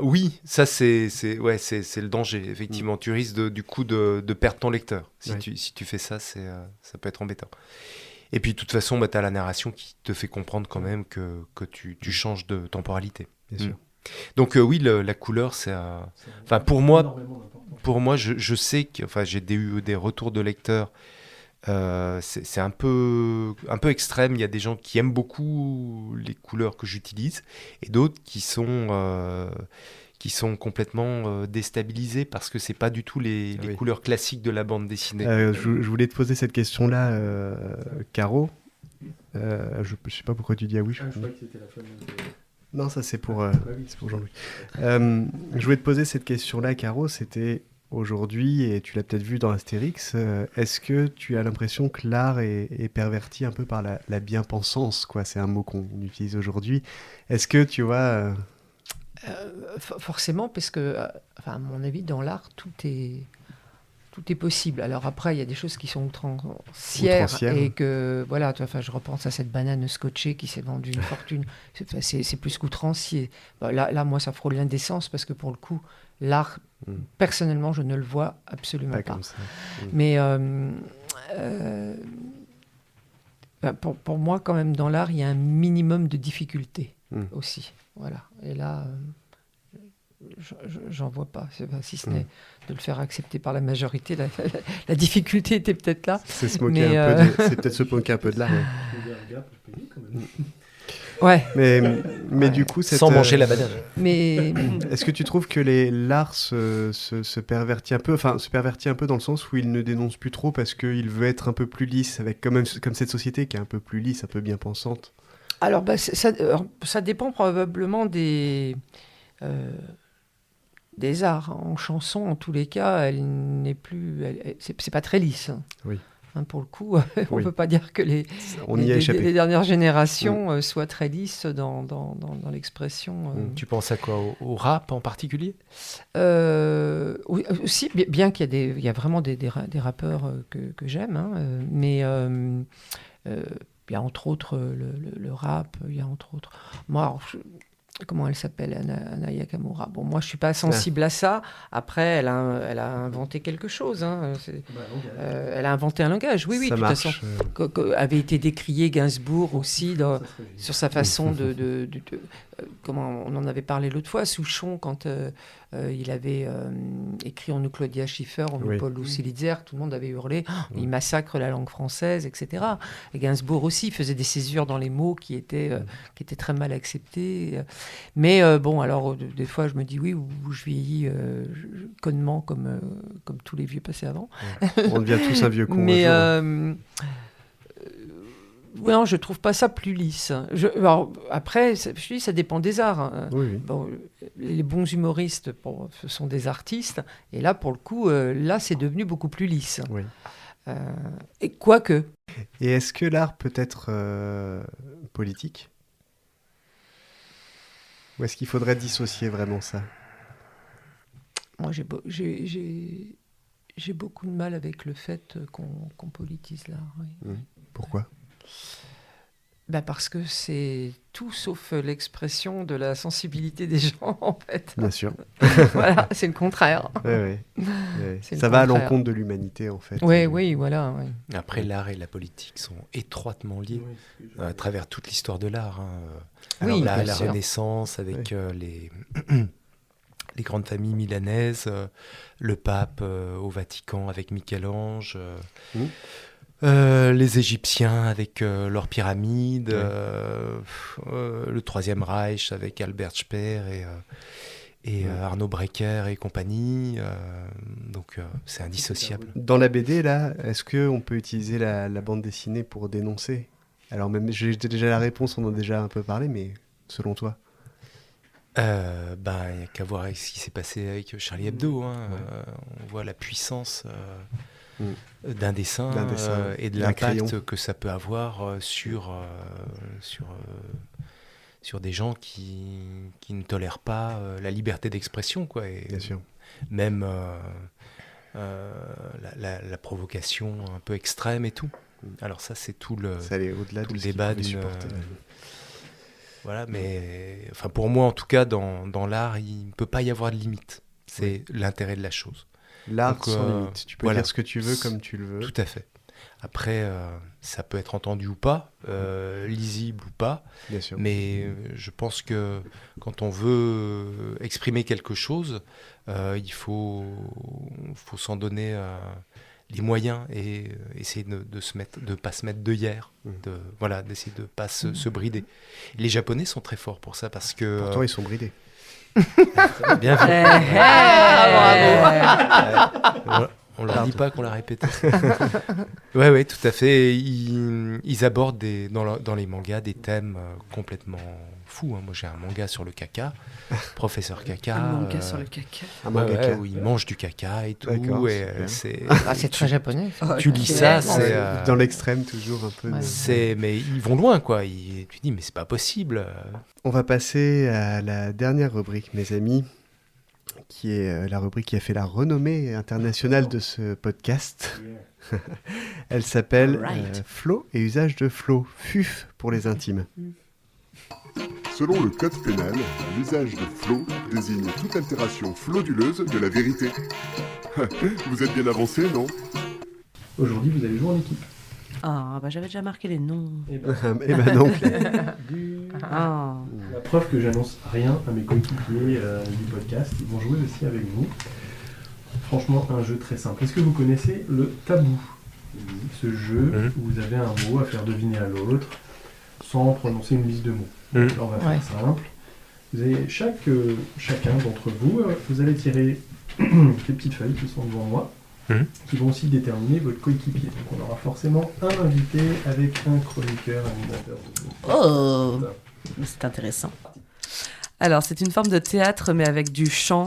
Oui, ça c'est le danger. Effectivement, tu risques du coup de perdre ton lecteur. Si tu fais ça, ça peut être embêtant. Et puis de toute façon, tu as la narration qui te fait comprendre quand même que tu changes de temporalité. Bien sûr. Donc oui, la couleur, c'est pour moi, je sais que, j'ai eu des retours de lecteurs. C'est un peu extrême. Il y a des gens qui aiment beaucoup les couleurs que j'utilise et d'autres qui sont complètement déstabilisés parce que c'est pas du tout les couleurs classiques de la bande dessinée. Je voulais te poser cette question-là, Caro. Je sais pas pourquoi tu dis ah oui. Je crois que c'était la femme de... Non, ça c'est pour Jean-Louis. Je voulais te poser cette question-là, Caro. C'était aujourd'hui, et tu l'as peut-être vu dans Astérix, est-ce que tu as l'impression que l'art est perverti un peu par la bien-pensance, quoi? C'est un mot qu'on utilise aujourd'hui. Est-ce que tu vois... Forcément, parce que, à mon avis, dans l'art, tout est possible. Alors après, il y a des choses qui sont outrancières et que, voilà, je repense à cette banane scotchée qui s'est vendue une fortune. C'est plus qu'outrancier. Là, moi, ça frôle l'indécence parce que pour le coup, l'art, personnellement, je ne le vois absolument pas. Comme ça. Mais pour moi, quand même, dans l'art, il y a un minimum de difficulté aussi. Voilà. Et là... j'en vois pas, si ce n'est de le faire accepter par la majorité. La difficulté était peut-être là. C'est se moquer c'est peut-être se moquer un peu de l'art. Ouais. Mais du coup, sans manger la banane. Mais est-ce que tu trouves que l'art se pervertit un peu, dans le sens où il ne dénonce plus trop parce qu'il veut être un peu plus lisse, avec comme cette société qui est un peu plus lisse, un peu bien pensante? Alors, ça dépend probablement des arts. En chanson, en tous les cas, elle n'est plus... c'est pas très lisse. Oui. Pour le coup, on ne peut pas dire que les dernières générations soient très lisses dans l'expression. Tu penses à quoi? Au rap en particulier? Oui, aussi, bien qu'il y a vraiment des rappeurs que j'aime, mais il y a entre autres le rap, il y a entre autres... Moi, comment elle s'appelle, Aya Nakamura. Bon, moi, je suis pas sensible à ça. Après, elle a inventé quelque chose. Elle a inventé un langage. Oui, ça de toute façon. Avait été décrié Gainsbourg aussi sur sa façon de comment on en avait parlé l'autre fois, Souchon, quand il avait écrit En nous Claudia Schiffer, En nous Paul Lucilitzer, tout le monde avait hurlé il massacre la langue française, etc. Et Gainsbourg aussi faisait des césures dans les mots qui étaient très mal acceptés. Mais bon, alors des fois je me dis oui, ou je vieillis connement comme tous les vieux passés avant. On devient tous un vieux con. Mais non, je trouve pas ça plus lisse. Alors, après, je dis, ça dépend des arts. Hein. Oui. Bon, les bons humoristes, ce sont des artistes. Et là, pour le coup, là, c'est devenu beaucoup plus lisse. Oui. Et quoique. Et est-ce que l'art peut être politique ? Ou est-ce qu'il faudrait dissocier vraiment ça ? Moi, j'ai beaucoup de mal avec le fait qu'on politise l'art. Oui. Pourquoi ? Parce que c'est tout sauf l'expression de la sensibilité des gens, en fait. Bien sûr. Voilà, c'est le contraire. Ouais. C'est ça le va à contraire. l'encontre de l'humanité, en fait. Oui, voilà. Oui. Après, l'art et la politique sont étroitement liés à travers toute l'histoire de l'art. Oui, Alors, la bien sûr. Renaissance avec les grandes familles milanaises, le pape au Vatican avec Michel-Ange, les Égyptiens avec leurs pyramides, le Troisième Reich avec Albert Speer et Arnaud Breker et compagnie. Donc c'est indissociable. Dans la BD, là, est-ce qu'on peut utiliser la bande dessinée pour dénoncer ? Alors même, j'ai déjà la réponse, on en a déjà un peu parlé, mais selon toi ? Il n'y a qu'à voir ce qui s'est passé avec Charlie Hebdo. On voit la puissance d'un dessin, et de l'impact que ça peut avoir sur des gens qui ne tolèrent pas la liberté d'expression, quoi. Et bien sûr. Même la provocation un peu extrême et tout. Alors ça, c'est tout le débat d'une... Voilà, mais enfin, pour moi, en tout cas, dans l'art, il ne peut pas y avoir de limite. C'est l'intérêt de la chose. L'art Donc, sans limite. Tu peux dire ce que tu veux comme tu le veux. Tout à fait. Après, ça peut être entendu ou pas, lisible ou pas. Bien sûr. Mais je pense que quand on veut exprimer quelque chose, il faut s'en donner les moyens et essayer de pas se mettre d'œillères, d'essayer de pas se brider. Les Japonais sont très forts pour ça parce que... Pourtant, ils sont bridés. Bien vu. Bravo. On leur dit pas qu'on l'a répété. Ouais, tout à fait. Ils abordent dans les mangas des thèmes complètement fous. Moi, j'ai un manga sur le caca, Professeur Caca. Un manga sur le caca. Où ils mangent du caca et tout. C'est très japonais. Tu lis ça, c'est dans l'extrême toujours un peu. Mais ils vont loin, quoi. Tu dis mais c'est pas possible. On va passer à la dernière rubrique, mes amis, qui est la rubrique qui a fait la renommée internationale de ce podcast. Elle s'appelle Flow et usage de flow, FUF pour les intimes. Selon le code pénal, l'usage de flow désigne toute altération frauduleuse de la vérité. Vous êtes bien avancé, non ? Aujourd'hui, vous allez jouer en équipe. J'avais déjà marqué les noms. Non. La preuve que j'annonce rien à mes coéquipiers du podcast, ils vont jouer aussi avec vous. Franchement, un jeu très simple. Est-ce que vous connaissez le tabou ? Ce jeu où vous avez un mot à faire deviner à l'autre sans prononcer une liste de mots. Alors on va faire simple. Vous avez chacun d'entre vous, vous allez tirer des petites feuilles qui sont devant moi, qui vont aussi déterminer votre coéquipier. Donc on aura forcément un invité avec un chroniqueur, animateur. Oh, c'est intéressant. Alors c'est une forme de théâtre mais avec du chant,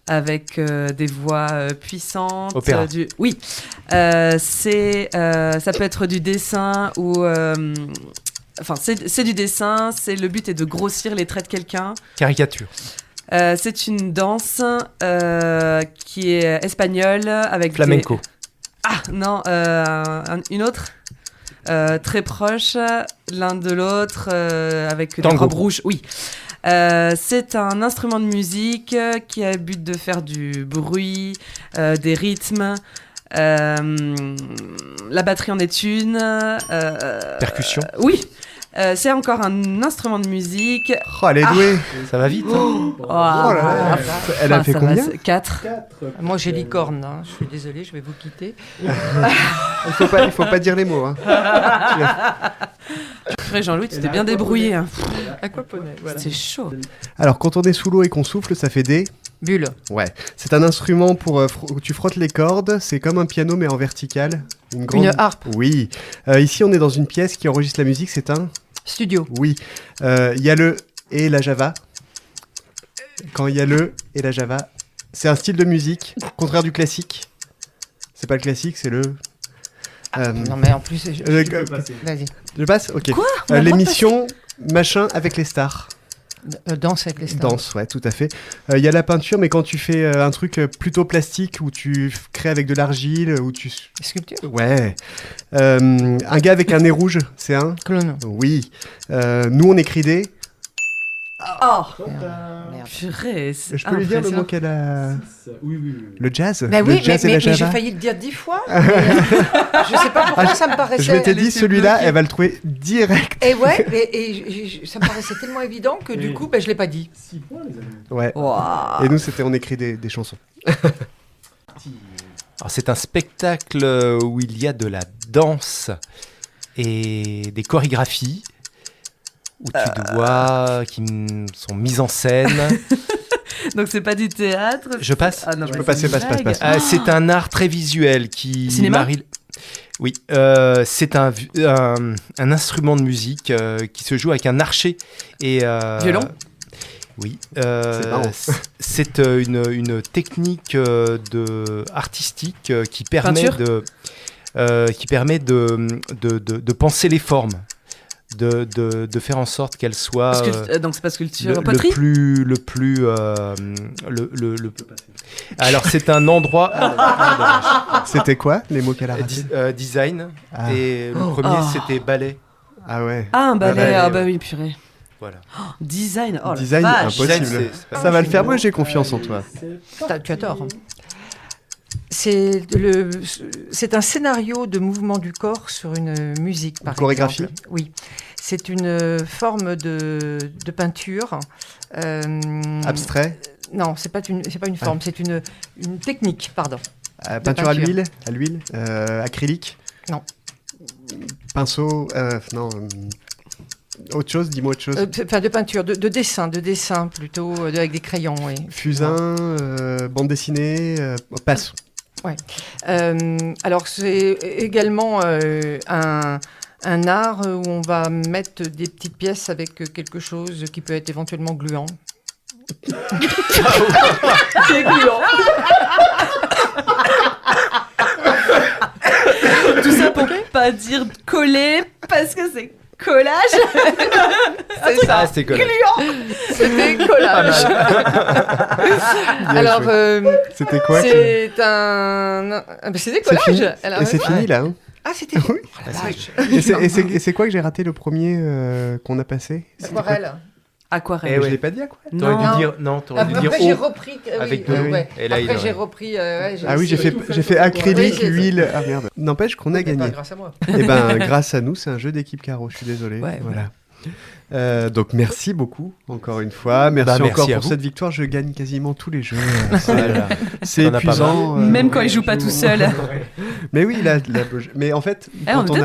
avec des voix puissantes. Opéra. Oui, ça peut être du dessin ou... Enfin, c'est du dessin, le but est de grossir les traits de quelqu'un. Caricature. C'est une danse qui est espagnole avec flamenco. Une autre très proche l'un de l'autre avec des Tango. robes rouges. Oui. C'est un instrument de musique qui a le but de faire du bruit, des rythmes. La batterie en est une. Percussion. Oui. C'est encore un instrument de musique. Oh, elle est douée. Ça va vite. Elle a fait combien ? 4. Moi, j'ai licorne. Je suis désolée, je vais vous quitter. Il faut pas dire les mots. Jean-Louis, tu t'es bien débrouillé. Aquaponet, voilà. C'est chaud. Alors, quand on est sous l'eau et qu'on souffle, ça fait des... Bulle. Ouais. C'est un instrument où tu frottes les cordes. C'est comme un piano mais en vertical. Une harpe. Oui. Ici, on est dans une pièce qui enregistre la musique. C'est un studio. Oui. Il y a le et la Java. Quand il y a le et la Java, c'est un style de musique contraire du classique. C'est pas le classique, c'est le. Non mais en plus, vas-y. Je passe. Ok. Quoi l'émission machin avec les stars. Danse avec les stars. Danse, ouais, tout à fait. Il y a la peinture, mais quand tu fais un truc plutôt plastique où tu crées avec de l'argile, où tu. Sculpture. Ouais. Un gars avec un nez rouge, c'est un. Clown. Oui. Nous, on écrit des. Oh Merde. Purée, Je peux lui dire le mot qu'elle a. Oui. Le jazz. Bah le oui, jazz mais et la j'ai Java. failli le dire 10 fois. Je sais pas pourquoi ça me paraissait. Je m'étais dit, celui-là, elle va le trouver direct. Et ouais, ça me paraissait tellement évident que du coup, je l'ai pas dit. 6 points, les amis. Ouais. Wow. Et nous, c'était on écrit des chansons. Alors, c'est un spectacle où il y a de la danse et des chorégraphies où qui sont mises en scène. Donc c'est pas du théâtre. Je passe. Ah non, Je peux passer, passe. C'est un art très visuel qui Cinéma marie. Oui, c'est un instrument de musique qui se joue avec un archet et violon. Oui, marrant. c'est une technique artistique qui permet de penser les formes. De faire en sorte qu'elle soit donc c'est pas sculpture, poterie. Alors c'est un endroit. C'était quoi les mots qu'elle a ratés Design et le premier c'était ballet. Ah ouais. Ah un ballet. Ballet, Ah bah oui purée. Voilà. Design. Oh Design la vache. impossible. Design, Ça va le faire. Moi j'ai confiance en toi. Tu as tort. C'est un scénario de mouvement du corps sur une musique, par chorégraphie. exemple. Oui. C'est une forme de peinture. Abstrait. Non, c'est pas une forme, c'est une technique, pardon. Peinture à l'huile, acrylique. Non. Pinceau, non. Autre chose, dis-moi autre chose. Enfin, de peinture, de dessin plutôt, avec des crayons. Oui. Fusain, bande dessinée, passe. Ouais. Alors c'est également un art où on va mettre des petites pièces avec quelque chose qui peut être éventuellement gluant. C'est gluant. Tout ça pour pas dire coller parce que c'est collage. C'est ça, c'était collage. C'était collage. Alors, c'était quoi c'était collage. Fini. Et c'est fini là. Hein. Ah, c'était. Oui. Et c'est quoi que j'ai raté le premier qu'on a passé? Aquarelle. Je l'ai pas dit aquarelle. T'aurais dû dire non. T'aurais dû dire après j'ai repris. avec oui, de l'eau. ouais. Et là, après j'ai repris. J'ai fait acrylique, huile. Ah merde. N'empêche qu'on a gagné. Pas grâce à moi. Eh ben grâce à nous, c'est un jeu d'équipe Caro. Je suis désolé. Ouais, voilà. Donc merci beaucoup encore une fois. Merci encore pour cette victoire. Je gagne quasiment tous les jeux. C'est épuisant. Même quand il joue pas tout seul. Mais oui, mais en fait, quand on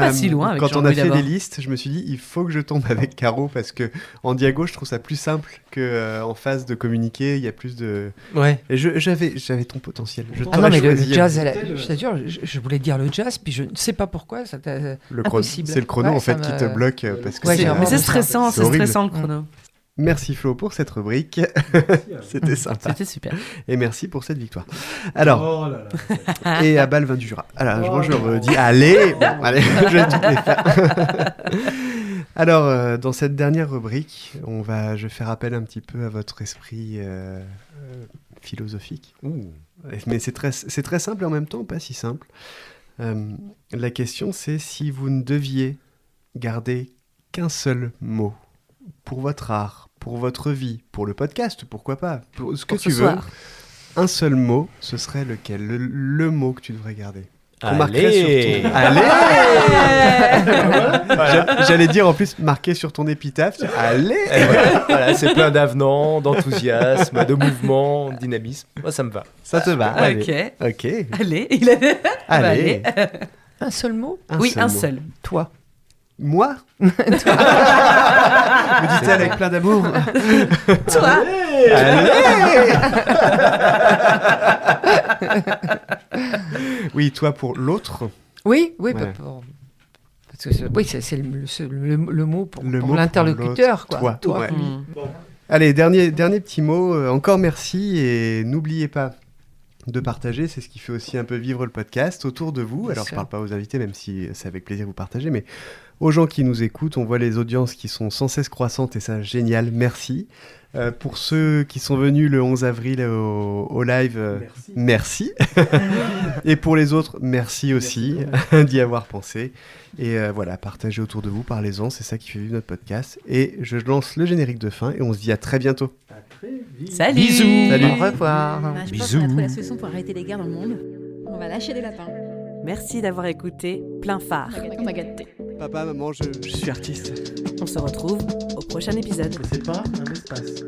a fait les listes, je me suis dit il faut que je tombe avec Caro parce que en diago, je trouve ça plus simple que en phase de communiquer. Il y a plus de. Ouais. Et j'avais ton potentiel. Non mais le jazz, je t'assure, je voulais dire le jazz, puis je ne sais pas pourquoi. C'est impossible. C'est le chrono en fait qui te bloque parce que. Mais c'est stressant. C'est stressant le chrono. Merci Flo pour cette rubrique. C'était sympa. C'était super. Et merci pour cette victoire. Alors, et à Balvin du Jura. Alors, je redis, allez, allez, je vais toutes les faire. Alors, dans cette dernière rubrique, je vais faire appel un petit peu à votre esprit philosophique. Mais c'est très simple et en même temps pas si simple. La question, c'est si vous ne deviez garder qu'un seul mot pour votre art, pour votre vie, pour le podcast, pourquoi pas, pour ce que tu veux. Un seul mot, ce serait lequel? Le mot que tu devrais garder. Qu'on marquerait sur ton... Allez. J'allais dire en plus marqué sur ton épitaphe. Allez. Voilà, c'est plein d'avenants, d'enthousiasme, de mouvement, de dynamisme. Moi, ça me va. Ça te va? Ok. Ok. Allez. Allez. Un seul mot? Un seul. Toi. Moi me dit-elle avec plein d'amour. Toi Oui, toi pour l'autre. Oui, Ouais. Parce que c'est le mot pour Le mot pour l'interlocuteur. l'autre, toi. Ouais. Mm. Allez, dernier petit mot. Encore merci et n'oubliez pas de partager. C'est ce qui fait aussi un peu vivre le podcast autour de vous. Bien Alors, je sûr. parle pas aux invités, même si c'est avec plaisir que vous partagez, mais aux gens qui nous écoutent. On voit les audiences qui sont sans cesse croissantes et ça, génial. Merci. Pour ceux qui sont venus le 11 avril au live, merci. Et pour les autres, merci aussi d'y avoir pensé. Et voilà, partagez autour de vous, parlez-en, c'est ça qui fait vivre notre podcast. Et je lance le générique de fin et on se dit à très bientôt. À très vite. Salut. Bisous. Salut. Au revoir. Je pense qu'on a trouvé la solution pour arrêter les guerres dans le monde. On va lâcher des lapins. Merci d'avoir écouté Plein Phare. On m'a gâté. Papa, maman, je suis artiste. On se retrouve au prochain épisode. C'est pas un espace.